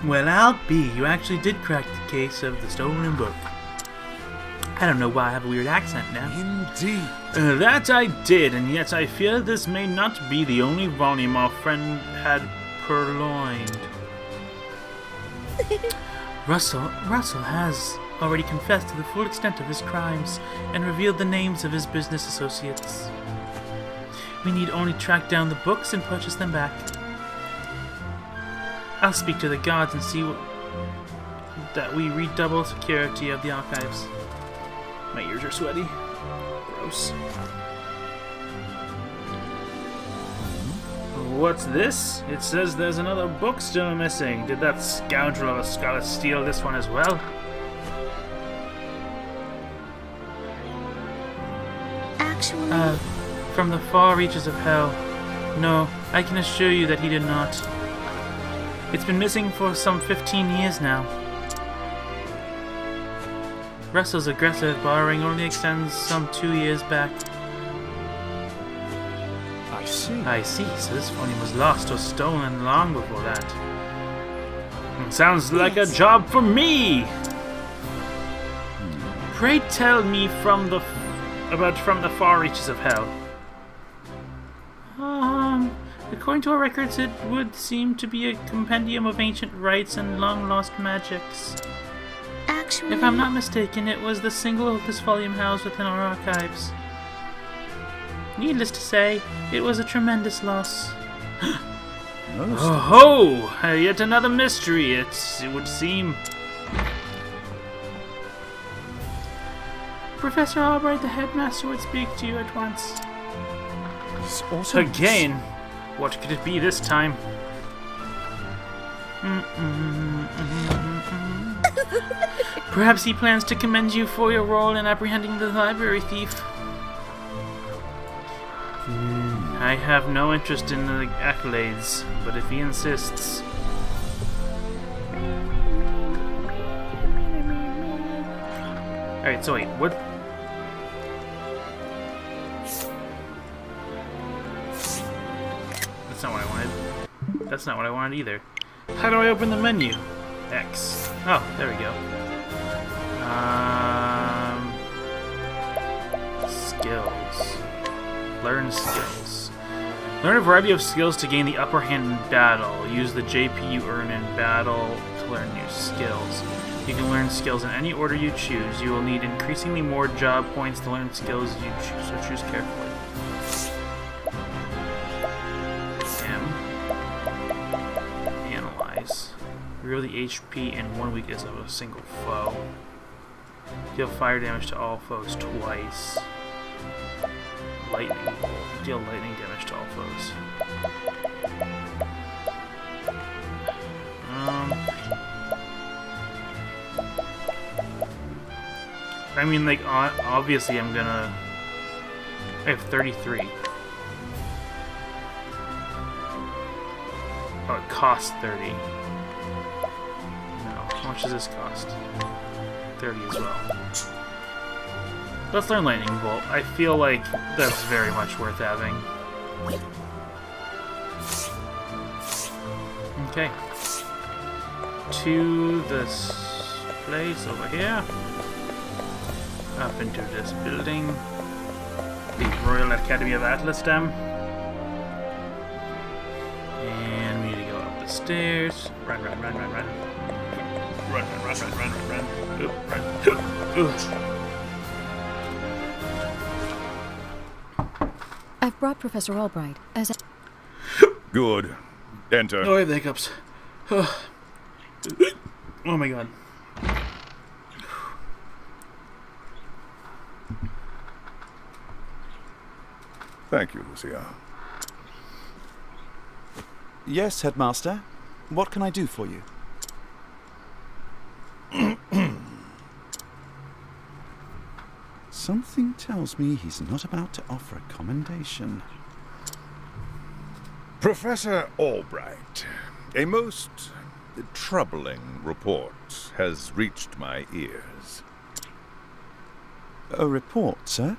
A: Well, I'll be. You actually did crack the case of the stolen book. I don't know why I have a weird accent now.
B: Indeed.
A: That I did, and yet I fear this may not be the only volume our friend had purloined. Russell has already confessed to the full extent of his crimes and revealed the names of his business associates. We need only track down the books and purchase them back. I'll speak to the guards and see that we redouble security of the archives. My ears are sweaty. Gross. What's this? It says there's another book still missing. Did that scoundrel of a scholar steal this one as well?
C: Actually,
A: From the far reaches of hell. No, I can assure you that he did not. It's been missing for some 15 years now. Russell's aggressive borrowing only extends some 2 years back.
B: I see.
A: I see, so this volume was lost or stolen long before that. Sounds like a job for me! Pray tell me from the far reaches of hell. According to our records, it would seem to be a compendium of ancient rites and long-lost magics.
C: actually,
A: If I'm not mistaken, it was the single oldest volume housed within our archives. Needless to say, it was a tremendous loss.
B: Most
A: Oh ho! Yet another mystery, it would seem. Professor Albright, the headmaster, would speak to you at once.
B: is also
A: Again? What could it be this time? Perhaps he plans to commend you for your role in apprehending the library thief. I have no interest in the accolades, but if he insists... Alright, so wait, what... That's not what I wanted. That's not what I wanted either. How do I open the menu? X. Oh, there we go. Skills. Learn skills. Learn a variety of skills to gain the upper hand in battle. Use the JP you earn in battle to learn new skills. You can learn skills in any order you choose. You will need increasingly more job points to learn skills you choose, so choose carefully. Analyze. Reveal the HP and 1 weakness of a single foe. Deal fire damage to all foes twice. Lightning bolt. Deal lightning damage to all foes. I mean, like, obviously I'm gonna... I have 33. Oh, it costs 30. No. How much does this cost? 30 as well. Let's learn Lightning Bolt. I feel like that's very much worth having. Okay. To this place over here. Up into this building. The Royal Academy of Atlasdam. And we need to go up the stairs. Run, run, run, run, run. Run, run, run, run, run, run, run. Oop, run. Oop.
G: I've brought Professor Albright as a...
E: Good. Enter.
A: Oh, I have the hiccups. Oh my god.
E: Thank you, Lucia.
B: Yes, Headmaster. What can I do for you? Something tells me he's not about to offer a commendation.
E: Professor Albright, a most troubling report has reached my ears.
B: A report, sir?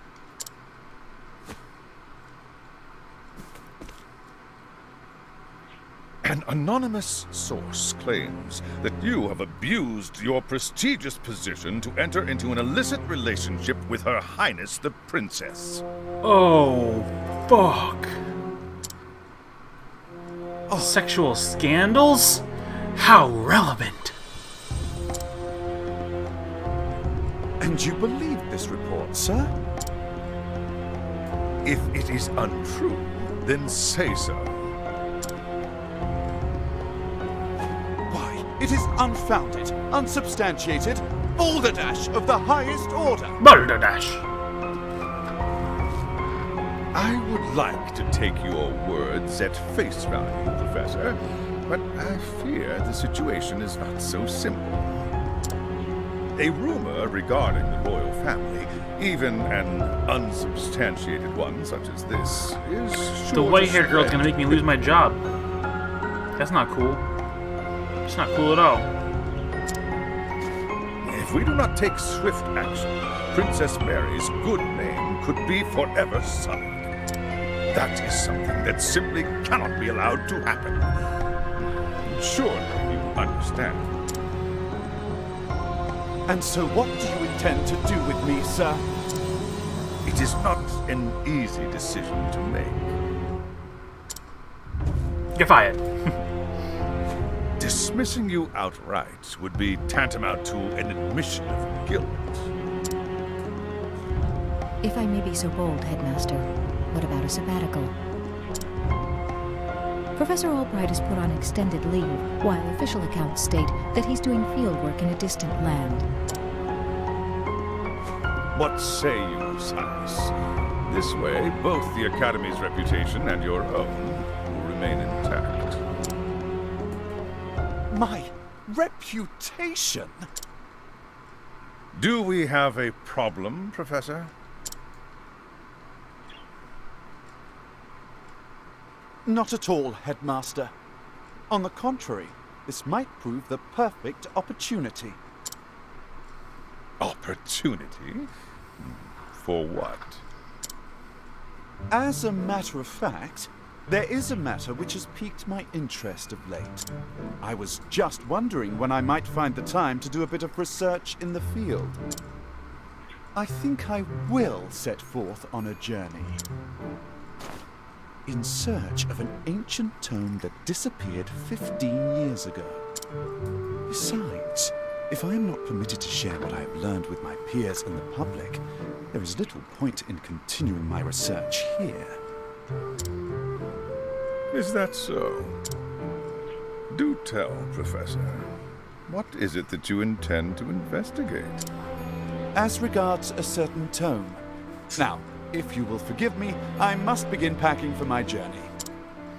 E: An anonymous source claims that you have abused your prestigious position to enter into an illicit relationship with Her Highness the Princess.
A: Oh, fuck. Sexual scandals? How relevant.
B: And you believe this report, sir?
E: If it is untrue, then say so.
B: Why, it is unfounded, unsubstantiated, balderdash of the highest order.
A: Balderdash.
E: I would like to take your words at face value, Professor, but I fear the situation is not so simple. A rumor regarding the royal family, even an unsubstantiated one such as this, is sure
A: The
E: to
A: white-haired girl's
E: spread.
A: gonna make me lose my job. That's not cool. It's not cool at all.
E: If we do not take swift action, Princess Mary's good name could be forever sullied. That is something that simply cannot be allowed to happen. Surely you understand.
B: And so what do you intend to do with me, sir?
E: It is not an easy decision to make.
A: Get fired.
E: Dismissing you outright would be tantamount to an admission of guilt.
G: If I may be so bold, Headmaster, what about a sabbatical? Professor Albright is put on extended leave, while official accounts state that he's doing fieldwork in a distant land.
E: What say you, Cyrus? This way, both the Academy's reputation and your own will remain intact.
B: My reputation?
E: Do we have a problem, Professor?
B: Not at all, Headmaster. On the contrary, this might prove the perfect opportunity.
E: Opportunity? For what?
B: As a matter of fact, there is a matter which has piqued my interest of late. I was just wondering when I might find the time to do a bit of research in the field. I think I will set forth on a journey. In search of an ancient tome that disappeared 15 years ago. Besides, if I am not permitted to share what I have learned with my peers and the public, there is little point in continuing my research here.
E: Is that so? Do tell, Professor. What is it that you intend to investigate?
B: As regards a certain tome. Now, if you will forgive me, I must begin packing for my journey.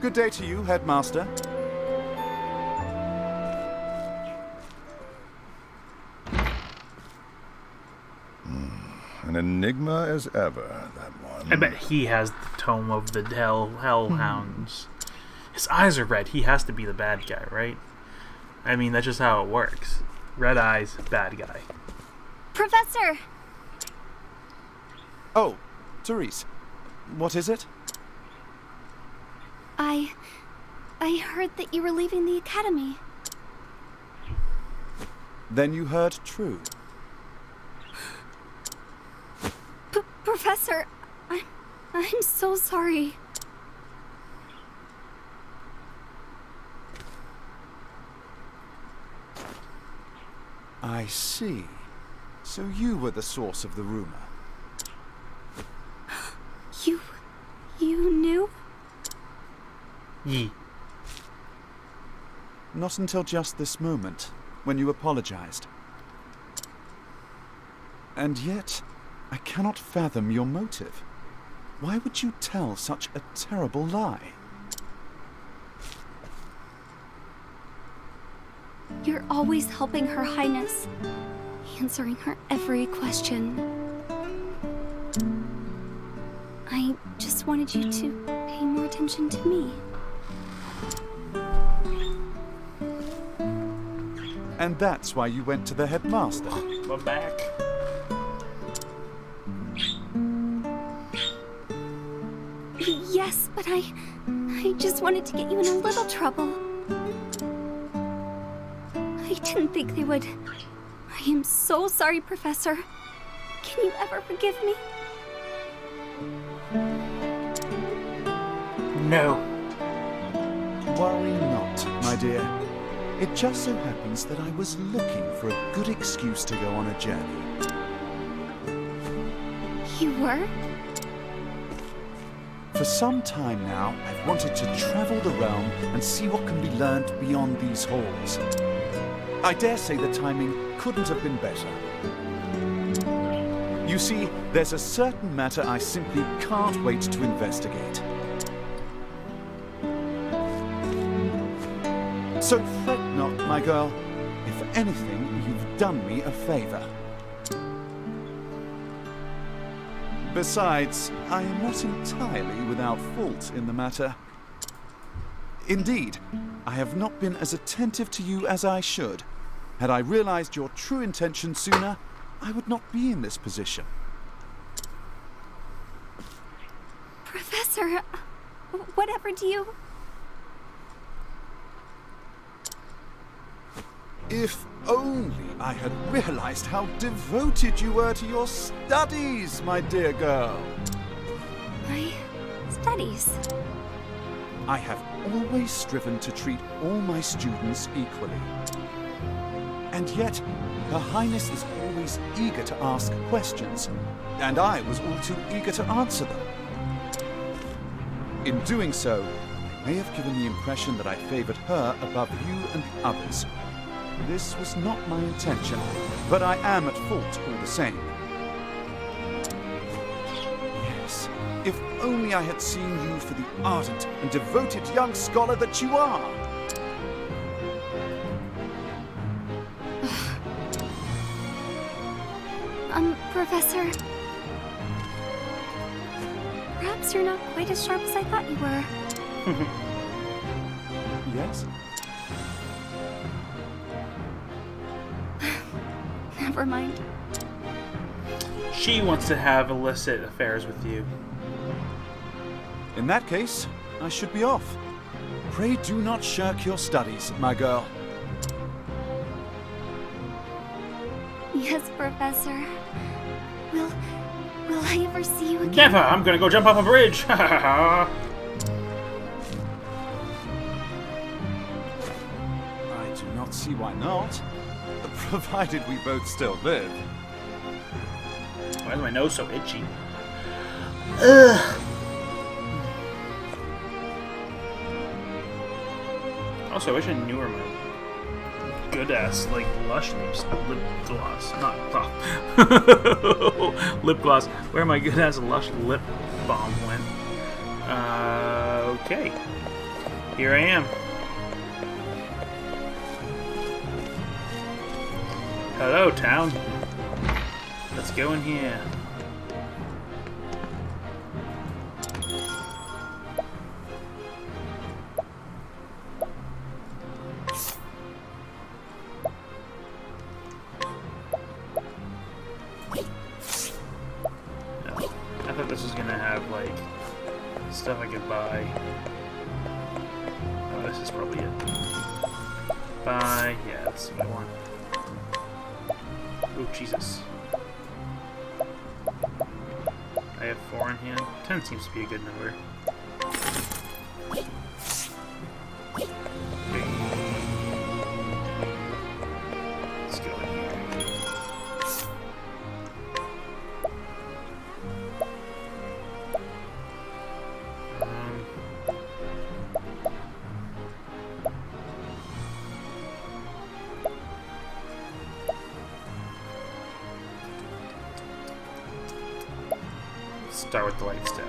B: Good day to you, Headmaster.
E: An enigma as ever, that one.
A: I bet he has the tome of the hellhounds. His eyes are red. He has to be the bad guy, right? I mean, that's just how it works. Red eyes, bad guy.
D: Professor!
B: Oh, Therese. What is it?
D: I heard that you were leaving the academy.
B: Then you heard true.
D: Professor, I'm so sorry.
B: I see. So you were the source of the rumor.
D: You knew?
A: Yee.
B: Not until just this moment, when you apologized. And yet, I cannot fathom your motive. Why would you tell such a terrible lie?
D: You're always helping Her Highness, answering her every question. I just wanted you to pay more attention to me.
B: And that's why you went to the headmaster.
A: My back.
D: Yes, but I just wanted to get you in a little trouble. I didn't think they would. I am so sorry, Professor. Can you ever forgive me?
A: No.
B: Worry not, my dear. It just so happens that I was looking for a good excuse to go on a journey.
D: You were?
B: For some time now, I've wanted to travel the realm and see what can be learned beyond these halls. I dare say the timing couldn't have been better. You see, there's a certain matter I simply can't wait to investigate. So fret not, my girl. If anything, you've done me a favor. Besides, I am not entirely without fault in the matter. Indeed, I have not been as attentive to you as I should. Had I realized your true intention sooner, I would not be in this position.
D: Professor, whatever do you...
B: If only I had realized how devoted you were to your studies, my dear girl.
D: My studies.
B: I have always striven to treat all my students equally. And yet, Her Highness is always eager to ask questions, and I was all too eager to answer them. In doing so, I may have given the impression that I favored her above you and the others. This was not my intention, but I am at fault all the same. Yes, if only I had seen you for the ardent and devoted young scholar that you are.
D: Professor... Perhaps you're not quite as sharp as I thought you were.
B: Yes?
D: Never mind.
A: She wants to have illicit affairs with you.
B: In that case, I should be off. Pray do not shirk your studies, my girl.
D: Yes, Professor. Will I ever see you again?
A: Never! I'm gonna go jump off a bridge! Ha ha ha!
B: I do not see why not, provided we both still live.
A: Why is my nose so itchy? Ugh! Also, I wish I knew where my good-ass, like, Lush lip gloss. Not lip gloss. Where my good-ass Lush lip balm went. Okay. Here I am. Hello, town. Let's go in here. I thought this was gonna have, like, stuff I could buy. Oh, this is probably it. Buy. Yeah, that's what I want. Oh, Jesus. I have 4 in hand. 10 seems to be a good number. Let's go in here. Start with the light staff.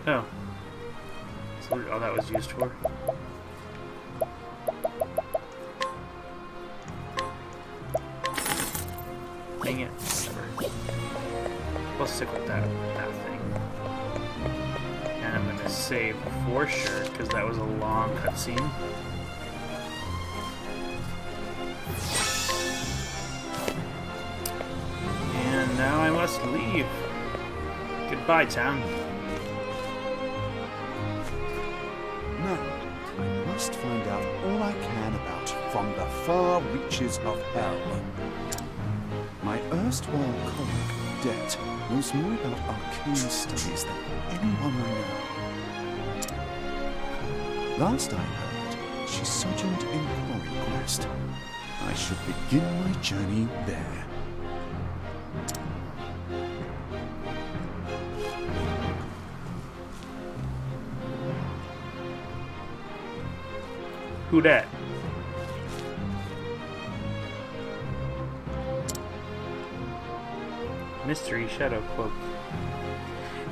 A: Oh. So what all that was used for? Dang it. Whatever. We'll stick with that thing. And I'm gonna save for sure, because that was a long cutscene. And now I must leave. Goodbye, town.
B: Now, I must find out all I can about From the Far Reaches of Hell. My erstwhile colleague, Det, knows more about arcane studies than anyone I know. Last I heard, she sojourned in Quarry Quest. I should begin my journey there.
A: Who dat? Mystery Shadow Cloak.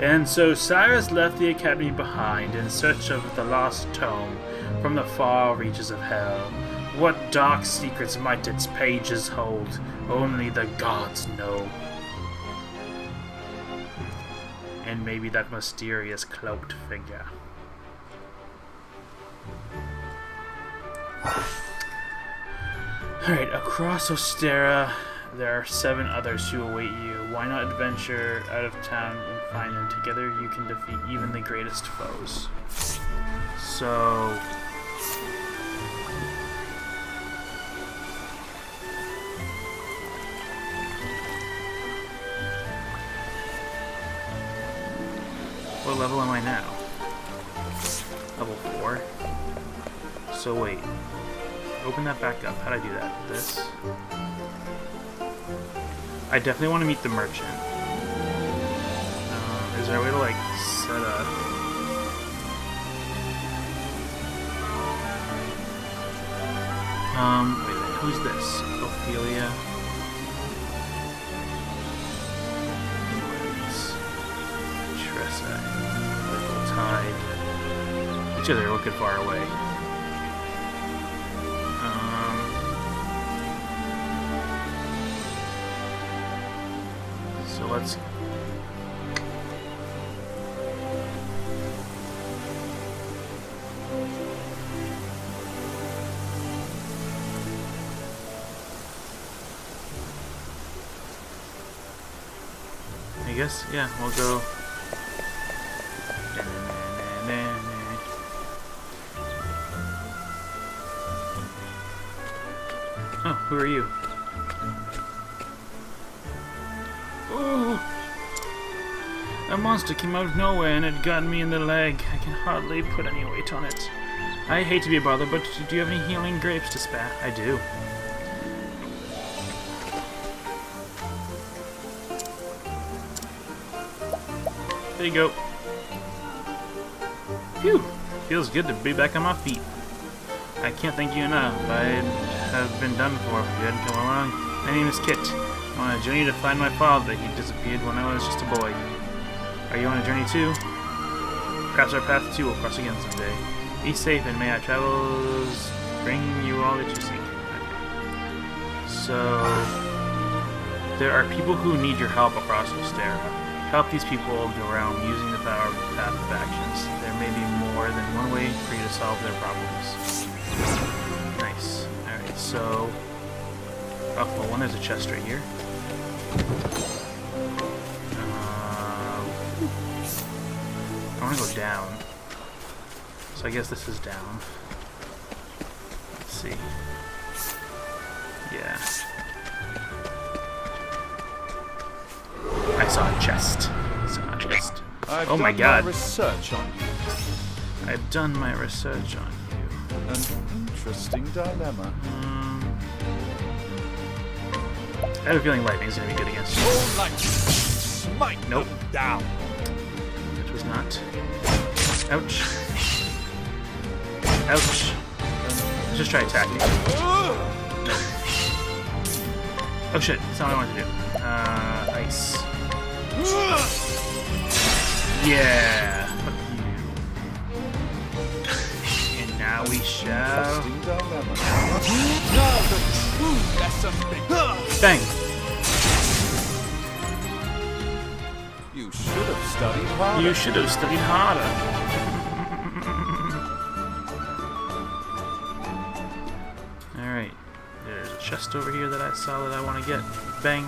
A: And so Cyrus left the academy behind in search of the lost tome from the far reaches of hell. What dark secrets might its pages hold? Only the gods know. And maybe that mysterious cloaked figure. Alright, across Ostera, there are 7 others who await you. Why not adventure out of town and find them? Together you can defeat even the greatest foes. So... what level am I now? Level 4. So wait. Open that back up. How'd I do that? This? I definitely want to meet the merchant. Is there a way to, like, set up... wait a minute. Who's this? Ophelia? Tressa. Little Tide. Each other are looking far away. So let's... I guess, yeah, we'll go... Oh, who are you? Oh! A monster came out of nowhere and it got me in the leg. I can hardly put any weight on it. I hate to be a bother, but do you have any healing grapes to spare? I do. There you go. Phew! Feels good to be back on my feet. I can't thank you enough. I'd have been done for if you hadn't come along. My name is Kit. I'm on a journey to find my father. He disappeared when I was just a boy. Are you on a journey too? Perhaps our path too will cross again someday. Be safe and may our travels bring you all that you seek. Okay. So, there are people who need your help across Ostera. Help these people of the realm using the power of the path of actions. There may be more than one way for you to solve their problems. Nice. Alright, so... oh, well, one, there's a chest right here. I want to go down. So I guess this is down. Let's see. Yeah. I saw a chest. I saw a chest. Oh my god.
B: Research on you.
A: I've done my research on you.
B: An interesting dilemma.
A: I have a feeling lightning's gonna be good against you.
E: Oh, like smite
A: Nope.
E: them down.
A: Which was not. Ouch. Ouch. Let's just try attacking. No. Oh shit, that's not what I wanted to do. Ice. Yeah. Fuck you. And now we shall... bang.
B: You should have studied harder.
A: You should have studied harder. chest over here that I saw that I want to get. Bang.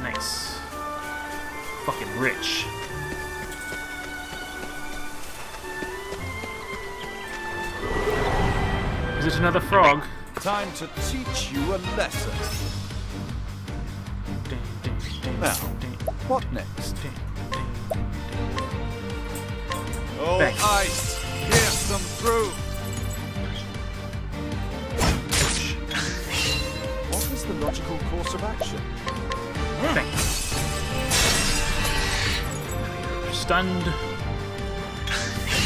A: Nice. Fucking rich. Is it another frog?
B: Time to teach you a lesson. Now, what next? Oh,
A: Bang.
B: ice! Pierce them through! What is the logical course of action?
A: Bang. You're stunned.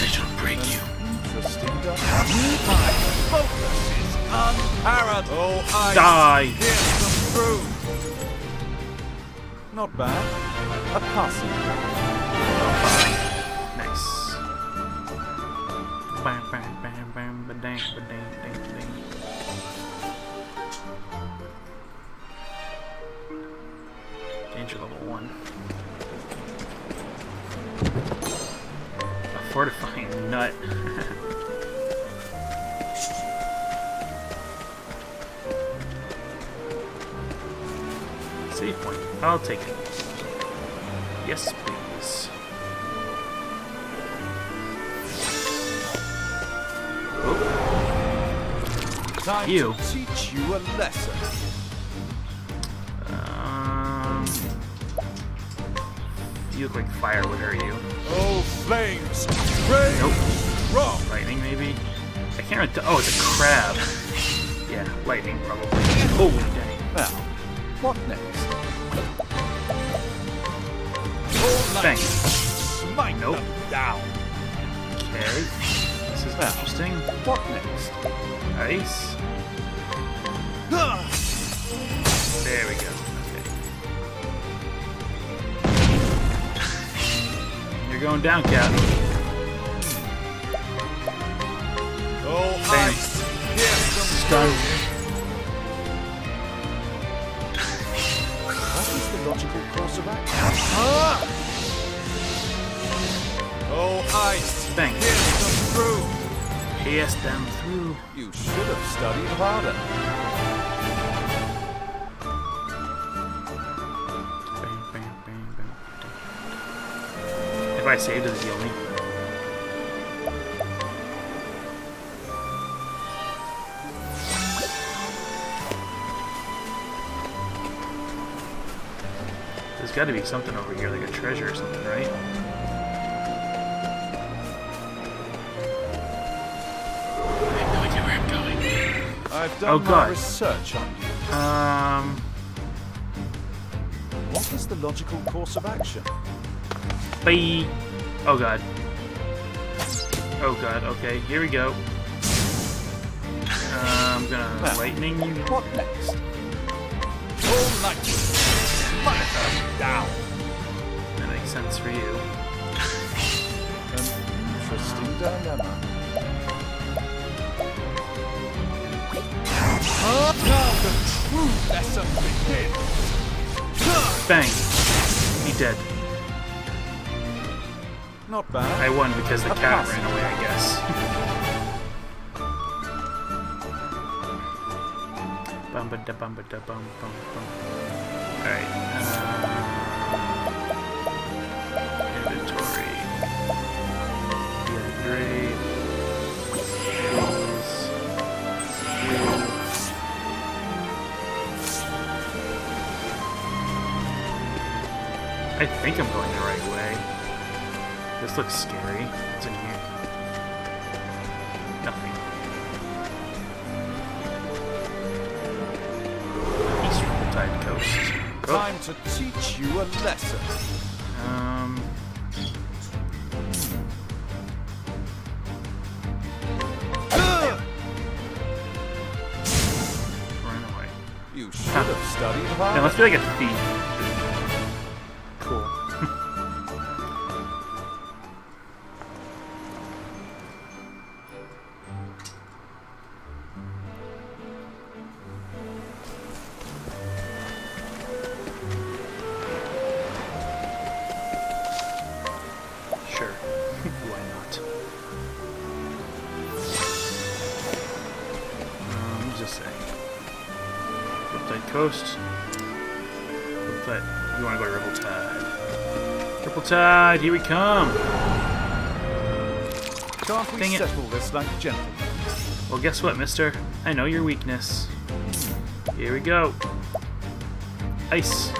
F: They shall break you.
B: Interesting. My focus is unparalleled. Oh, ice!
A: Die.
B: Pierce them through! Not bad. A passing.
A: Nice. Bam, bam, bam, bam, ba-dang, ba-dang, dang, dang. Danger level 1. A fortifying nut. Save point. I'll take it. Yes, please.
B: Time
A: You.
B: to teach you a lesson.
A: You look like fire would hurt you.
B: Oh, flames! Rain!
A: Nope.
B: Wrong!
A: Lightning, maybe? I can't really tell. Oh, it's a crab. Yeah, lightning, probably. Holy dang.
B: Now, what next?
A: Bang.
B: Smite
A: Nope.
B: them down.
A: Okay. This is
B: Now.
A: interesting.
B: What next?
A: Ice. There we go. Okay. You're going down, Cap.
B: Oh,
A: Bam.
B: ice! Pierce them
A: Stun.
B: What is the logical course of action? Oh, ice!
A: Bang.
B: Pierce them through!
A: Pierce them through.
B: You should have studied harder.
A: Bang, bang, bang, bang. If I save, does it heal me? There's got to be something over here, like a treasure or something, right?
F: I have no idea where I'm going.
B: I've done
A: Oh,
B: my
A: God.
B: research on you. What is the logical course of action?
A: Bye. Oh god. Oh god, okay, here we go. I'm gonna
B: Now,
A: lightning you.
B: What next? Oh, lightning! Smite them down!
A: That makes sense for you.
B: An interesting dilemma. Now the true lesson begins!
A: Bang! Be dead.
B: Not bad.
A: I won because the
B: A
A: cat
B: pass.
A: ran away, I guess. Bum ba da bum ba da bum bum bum. Alright. Inventory. Great. I think I'm going the right way. This looks scary. What's in here? Nothing. East from the Tide Coast. Oh.
B: Time to teach you a lesson.
A: Run away.
B: You should have studied hard.
A: Now let's be like a thief. Cool. Sure. Why not? Just saying. coast. But we want to go to Ripple-Tide. Ripple-Tide, here we come!
B: Can't we
A: Dang it.
B: settle this like gentlemen?
A: Well, guess what, mister? I know your weakness. Here we go. Ice.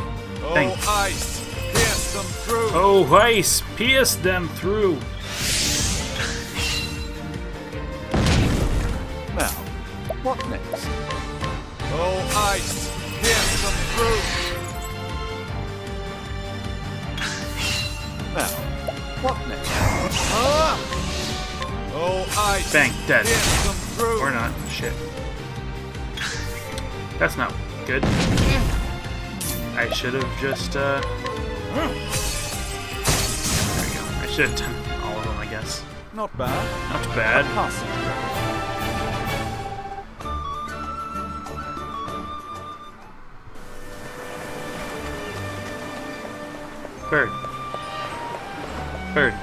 A: Bang.
B: Oh, ice! Pierce them through!
A: Oh, ice! Pierce them through!
B: Now, what next? Oh, ice! Pierce them through! Now, what next? Ah! Oh, ice!
A: Bang, dead.
B: Pierce them through!
A: Or not. Shit. That's not good. I should have just, There we go. I should have done all of them, I guess.
B: Not bad.
A: Not bad.
B: Passing.
A: Bird. Bird.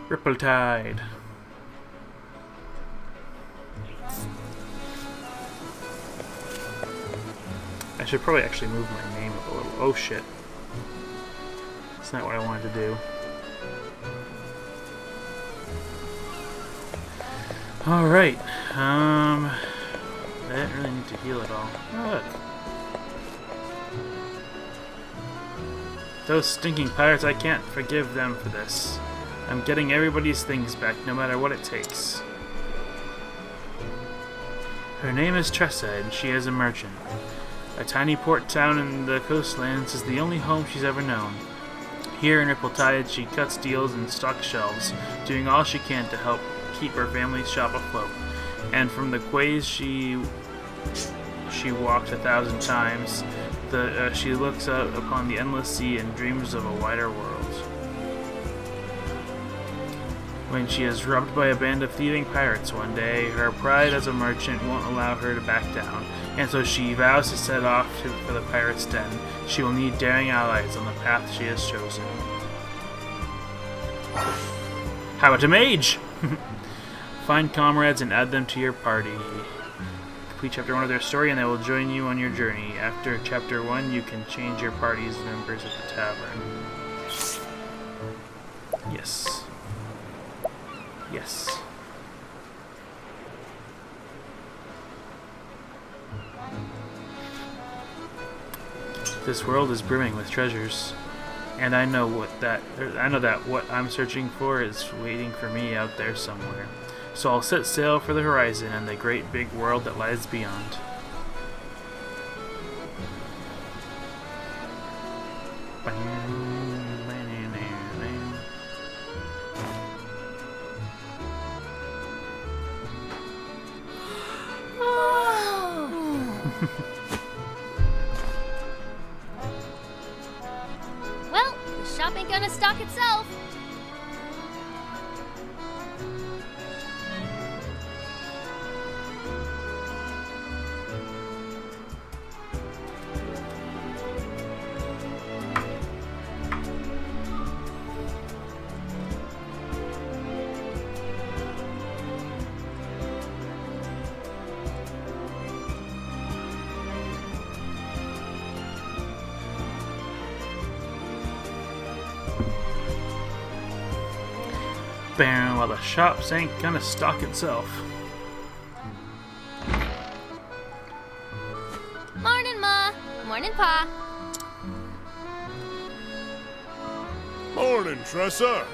A: Ripple-Tide. I should probably actually move my name up a little. Oh shit. That's not what I wanted to do. Alright. I didn't really need to heal at all. Oh, look. Those stinking pirates, I can't forgive them for this. I'm getting everybody's things back, no matter what it takes. Her name is Tressa, and she is a merchant. A tiny port town in the coastlands is the only home she's ever known. Here in Ripple-Tide, she cuts deals and stocks shelves, doing all she can to help keep her family's shop afloat. And from the quays she walked 1,000 times, she looks out upon the endless sea and dreams of a wider world. When she is robbed by a band of thieving pirates one day, her pride as a merchant won't allow her to back down, and so she vows to set off for the pirate's den. She will need daring allies on the path she has chosen. How about a mage? Find comrades and add them to your party. Complete chapter 1 of their story and they will join you on your journey. After chapter 1, you can change your party's members at the tavern. Yes. Yes. This world is brimming with treasures, and I know that what I'm searching for is waiting for me out there somewhere. So I'll set sail for the horizon and the great big world that lies beyond.
D: Well, the shop ain't gonna stock itself.
A: Bam, while the shops ain't gonna stock itself.
D: Morning, Ma. Morning, Pa.
H: Morning, Tressa.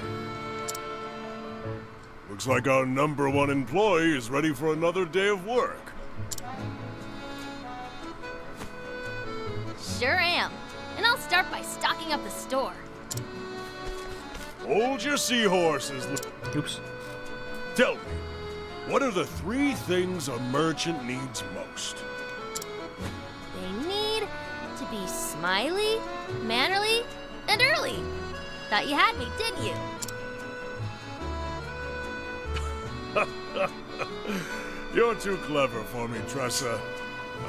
H: Looks like our #1 employee is ready for another day of work.
D: Sure am. And I'll start by stocking up the store.
H: Hold your seahorses.
A: Oops.
H: Tell me, what are the 3 things a merchant needs most?
D: They need to be smiley, mannerly, and early. Thought you had me, didn't you?
H: You're too clever for me, Tressa.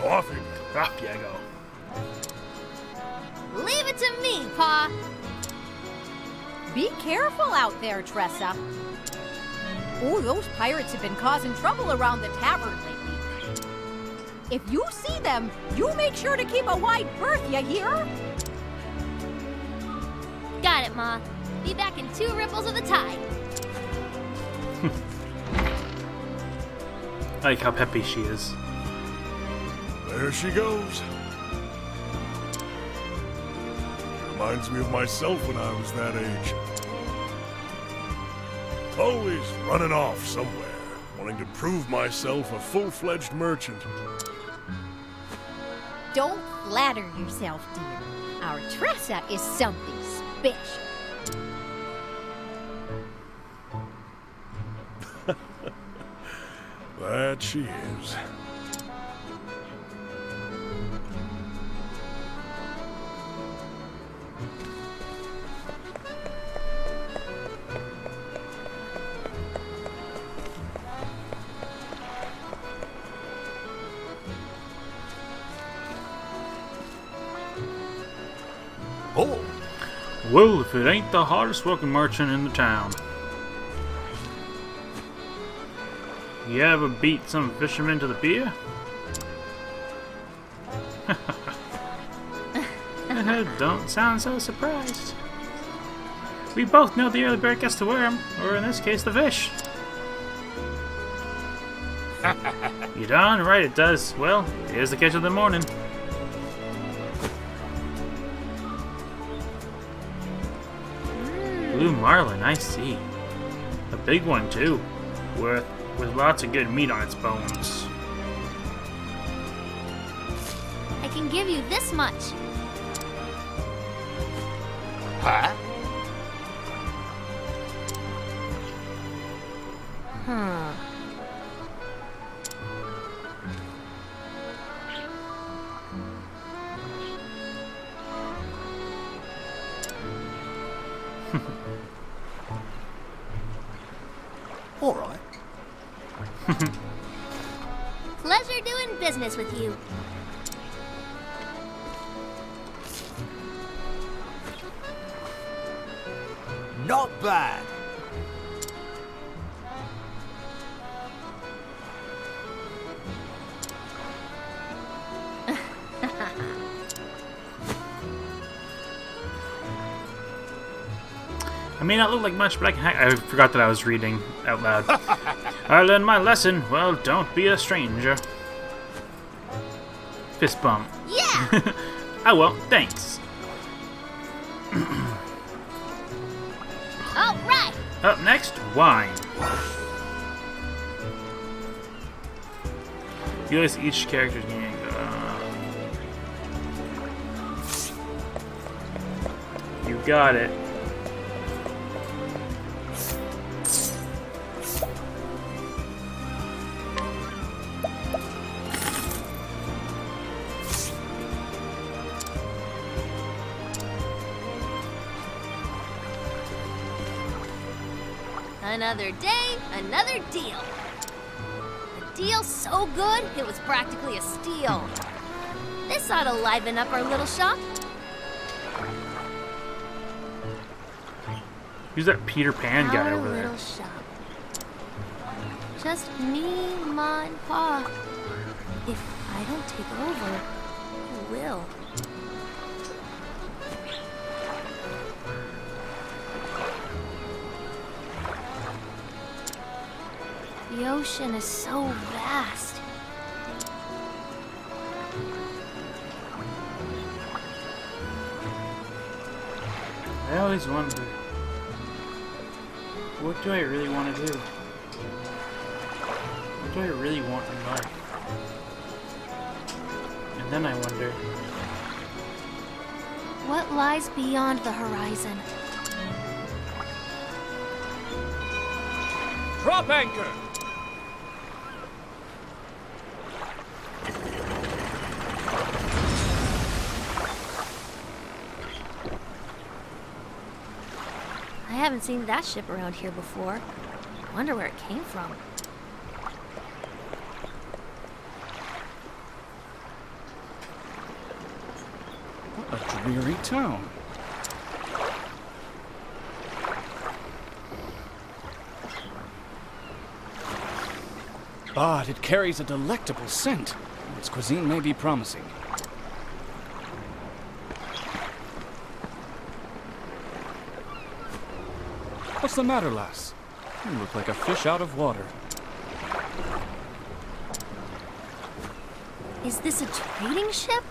H: Off you go.
A: Off you go.
D: Leave it to me, Pa.
I: Be careful out there, Tressa. Oh, those pirates have been causing trouble around the tavern lately. If you see them, you make sure to keep a wide berth, you hear?
D: Got it, Ma. Be back in 2 ripples of the tide.
A: I like how peppy she is.
H: There she goes. Reminds me of myself when I was that age. Always running off somewhere, wanting to prove myself a full-fledged merchant.
I: Don't flatter yourself, dear. Our Tressa is something special.
H: That she is.
B: Oh,
A: Well, if it ain't the hardest working merchant in the town. You ever beat some fishermen to the pier? Don't sound so surprised. We both know the early bird gets the worm, or in this case, the fish. You're darn right it does. Well, here's the catch of the morning. Blue marlin, I see. A big one, too. With lots of good meat on its bones.
D: I can give you this much.
B: huh?
D: Huh.
B: All right.
D: Pleasure doing business with you.
B: Not bad.
A: I may not look like much, but I forgot that I was reading out loud. I learned my lesson. Well, don't be a stranger. Fist bump.
D: Yeah!
A: Oh well, thanks.
D: All right.
A: Up next, wine. You list each character's name. You got it.
D: Another day, another deal. A deal so good, it was practically a steal. This ought to liven up our little shop.
A: Who's that Peter Pan guy
D: Our
A: over there?
D: little shop. Just me, Ma, and Pa. If I don't take over, who will? The ocean is so vast.
A: I always wonder, what do I really want to do? What do I really want in life? And then I wonder,
D: What lies beyond the horizon?
J: Drop anchor!
D: I haven't seen that ship around here before. Wonder where it came from.
B: What a dreary town. But it carries a delectable scent.
J: Its cuisine may be promising. What's the matter, lass? You look like a fish out of water.
D: Is this a trading ship?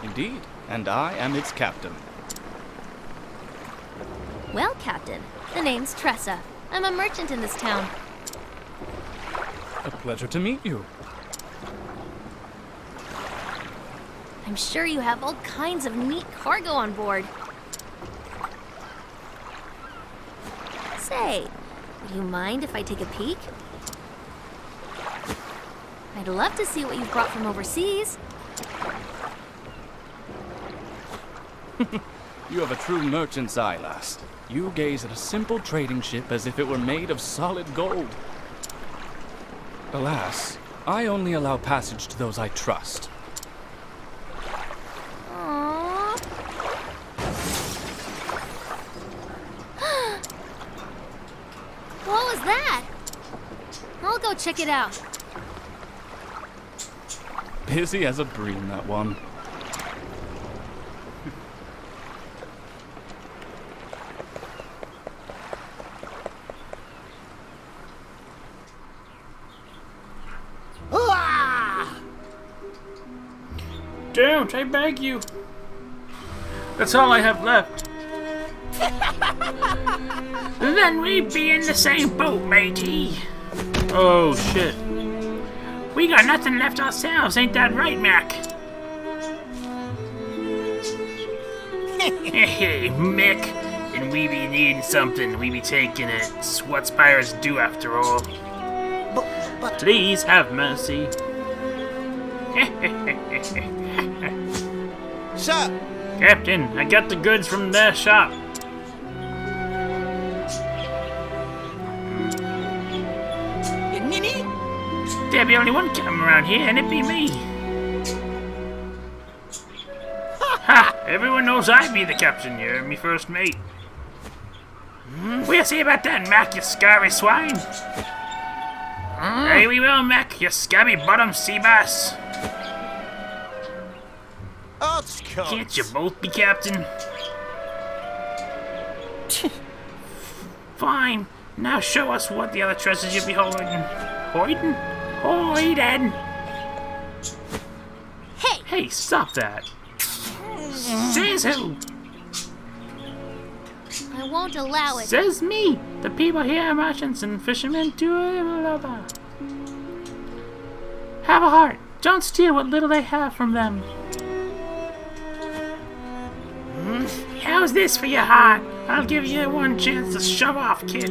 J: Indeed, and I am its captain.
D: Well, Captain, the name's Tressa. I'm a merchant in this town.
J: A pleasure to meet you.
D: I'm sure you have all kinds of neat cargo on board. Say, would you mind if I take a peek? I'd love to see what you've brought from overseas.
J: You have a true merchant's eye, lass. You gaze at a simple trading ship as if it were made of solid gold. Alas, I only allow passage to those I trust.
D: Aww. What was that? I'll go check it out.
J: Busy as a bream, that one.
A: Don't, I beg you. That's all I have left.
F: Then we be in the same boat, matey.
A: Oh, shit.
F: We got nothing left ourselves, ain't that right, Mac? Hey, Mick. And we be needing something, we be taking it. It's what pirates do after all.
A: But please have mercy.
K: Sir!
A: Captain, I got the goods from their shop.
F: There be only one captain around here, and it be me. Ha! Everyone knows I be the captain. You're me first mate. What you say about that, Mac, you scary swine? Hey, we will, Mac, you scabby bottom sea bass. Can't you both be captain? Fine. Now show us what the other treasures you be holding. Hoiding? Hoiding!
D: Hey!
A: Hey, stop that.
F: Says who?
D: I won't allow it.
A: Says me. The people here are merchants and fishermen too. Have a heart. Don't steal what little they have from them.
F: How's this for your heart? I'll give you one chance to shove off, kid.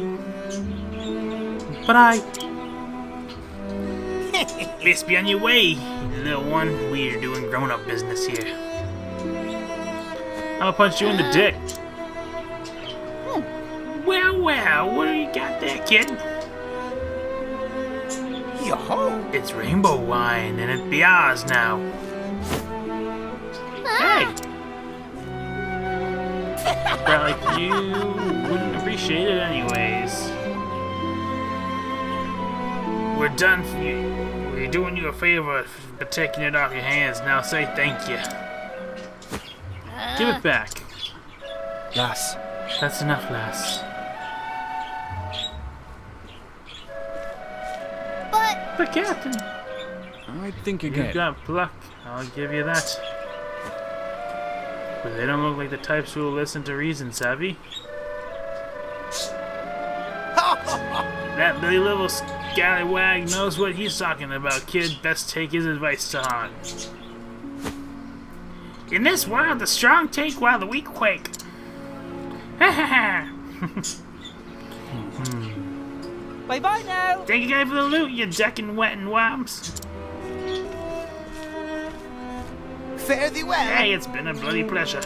A: But I...
F: Best be on your way, little one. We're doing grown-up business here.
A: I'll punch you in the dick.
F: Well, well, what do you got there, kid?
K: Yo-ho!
F: It's rainbow wine, and it be ours now. Hey!
A: But like you wouldn't appreciate it anyways.
F: We're done for you. We're doing you a favor for taking it off your hands. Now say thank you.
A: Give it back.
J: Lass.
A: That's enough, lass. But Captain,
J: I'd think again.
A: you've got pluck. I'll give you that. But they don't look like the types who will listen to reason, savvy?
F: That Billy little scallywag knows what he's talking about, kid. Best take his advice to heart. In this world, the strong take while the weak quake. Ha ha ha!
K: Bye-bye now!
F: Thank you guys for the loot, you decking wet and whams.
K: Fare thee well!
F: Hey, it's been a bloody pleasure.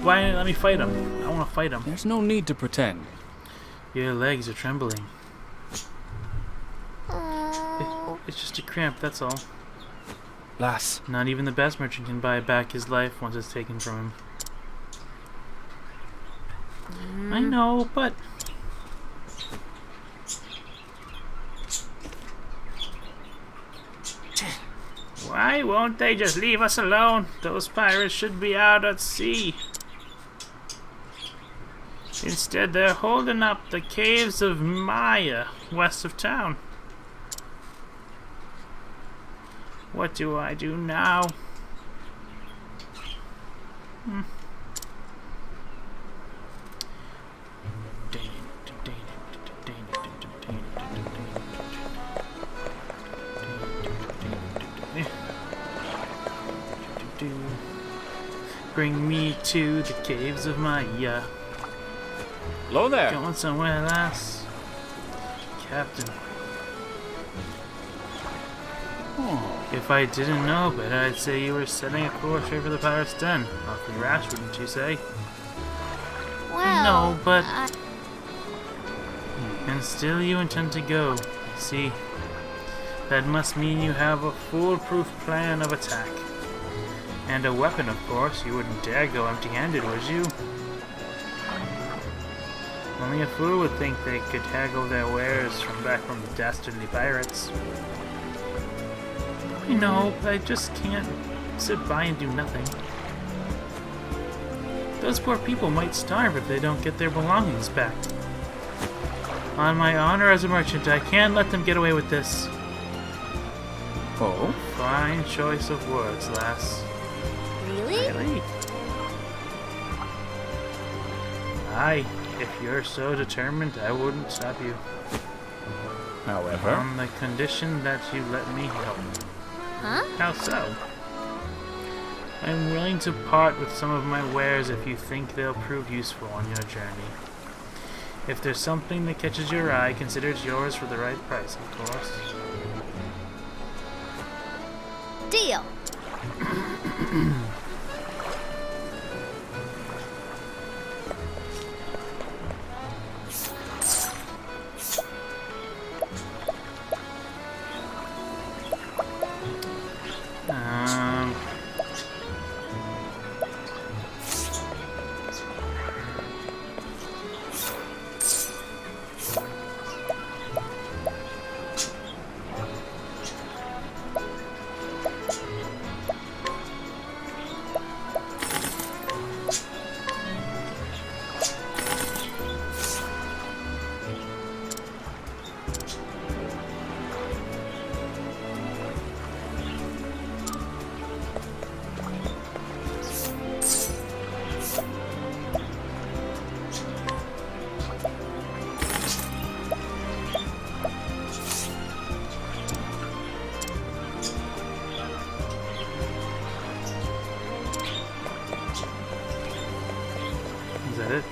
A: Why didn't you let me fight him? I want to fight him.
J: There's no need to pretend.
A: Your legs are trembling. It's just a cramp, that's all.
J: Lass.
A: Not even the best merchant can buy back his life once it's taken from him. I know, but... Why won't they just leave us alone? Those pirates should be out at sea. Instead, they're holding up the caves of Maya, west of town. What do I do now? Bring me to the caves of Maya.
J: Hello there.
A: Going somewhere, lass. Captain. If I didn't know better, I'd say you were setting a course here for the pirate's den. Awfully rash, wouldn't you say?
D: Well,
A: No, but... And still you intend to go. See, that must mean you have a foolproof plan of attack. And a weapon, of course. You wouldn't dare go empty-handed, would you? Only a fool would think they could haggle their wares from the dastardly pirates. You know, I just can't sit by and do nothing. Those poor people might starve if they don't get their belongings back. On my honor as a merchant, I can't let them get away with this.
J: Oh?
A: Fine choice of words, lass.
D: Really?
A: Aye, if you're so determined, I wouldn't stop you.
J: However?
A: On the condition that you let me help.
D: Huh?
A: How so? I'm willing to part with some of my wares if you think they'll prove useful on your journey. If there's something that catches your eye, consider it yours for the right price, of course.
D: Deal.
A: Is that it?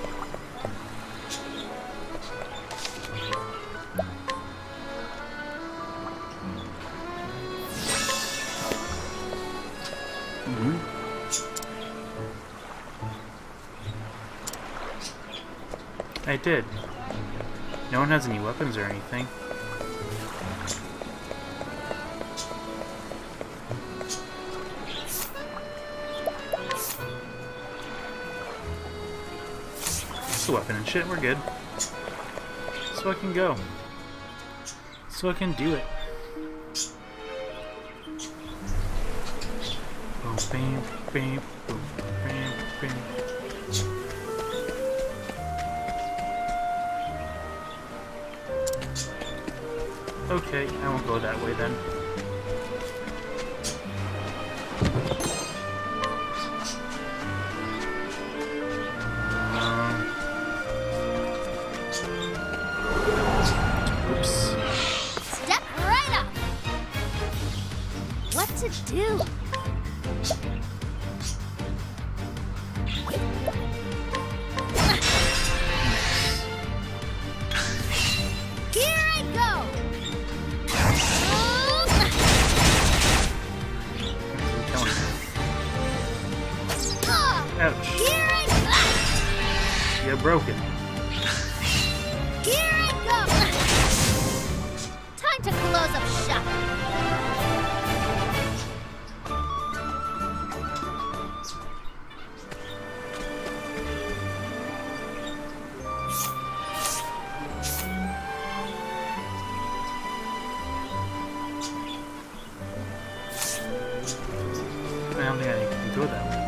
A: I did. No one has any weapons or anything. It's a weapon and shit, we're good. So I can go. So I can do it. Boom, bam, bam, boom, bam, bam. Okay, I won't go that way then. Oops.
D: Step right up. What to do? Here I go.
A: Ouch.
D: Here I go.
A: You're broken.
D: Here I go. Time to close up shop.
A: go that way yet.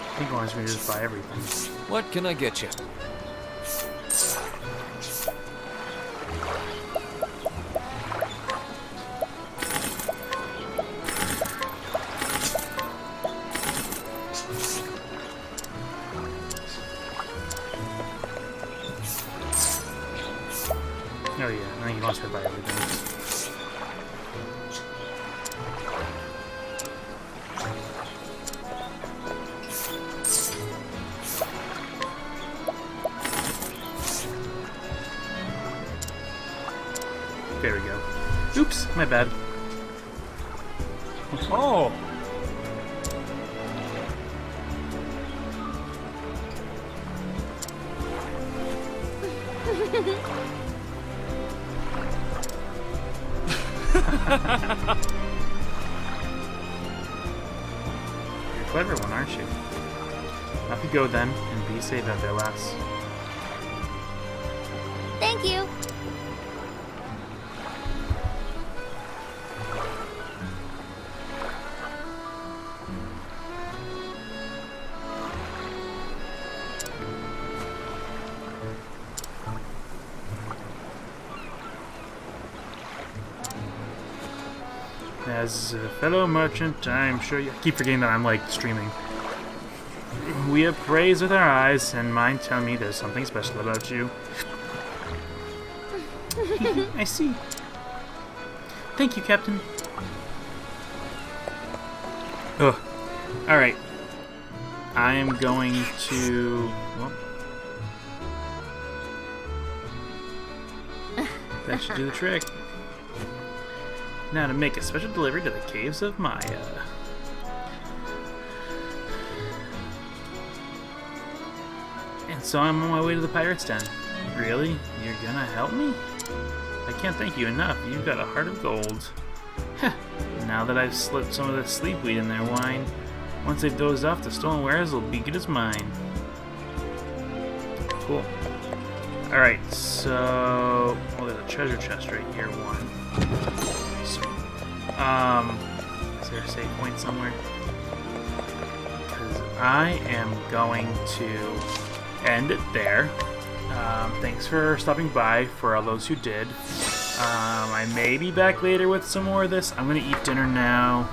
A: I think I want to just buy everything.
L: What can I get you?
A: Oh yeah, I think he wants me to buy everything. There we go. Oops, my bad.
L: Oh!
A: You're a clever one, aren't you? Off you go then, and be safe out there, lass.
D: Thank you.
A: As a fellow merchant, I'm sure you keep forgetting that I'm like streaming. We appraise with our eyes, and mine tell me there's something special about you. I see. Thank you, Captain. Ugh. Alright. I am going to... Well, that should do the trick. Now to make a special delivery to the caves of Maya. And so I'm on my way to the pirate's den. Really? You're gonna help me? I can't thank you enough. You've got a heart of gold. Heh. Now that I've slipped some of the sleepweed in their wine, once they've dozed off, the stolen wares will be good as mine. Cool. Alright, so... Well, there's a treasure chest right here, one. Sweet. Is there a save point somewhere? Because I am going to end it there. Thanks for stopping by, for all those who did. I may be back later with some more of this. I'm going to eat dinner now.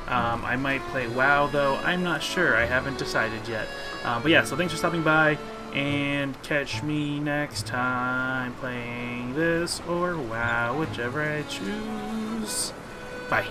A: I might play WoW, though. I'm not sure. I haven't decided yet. But yeah, so thanks for stopping by, and catch me next time playing this or WoW, whichever I choose. Bye.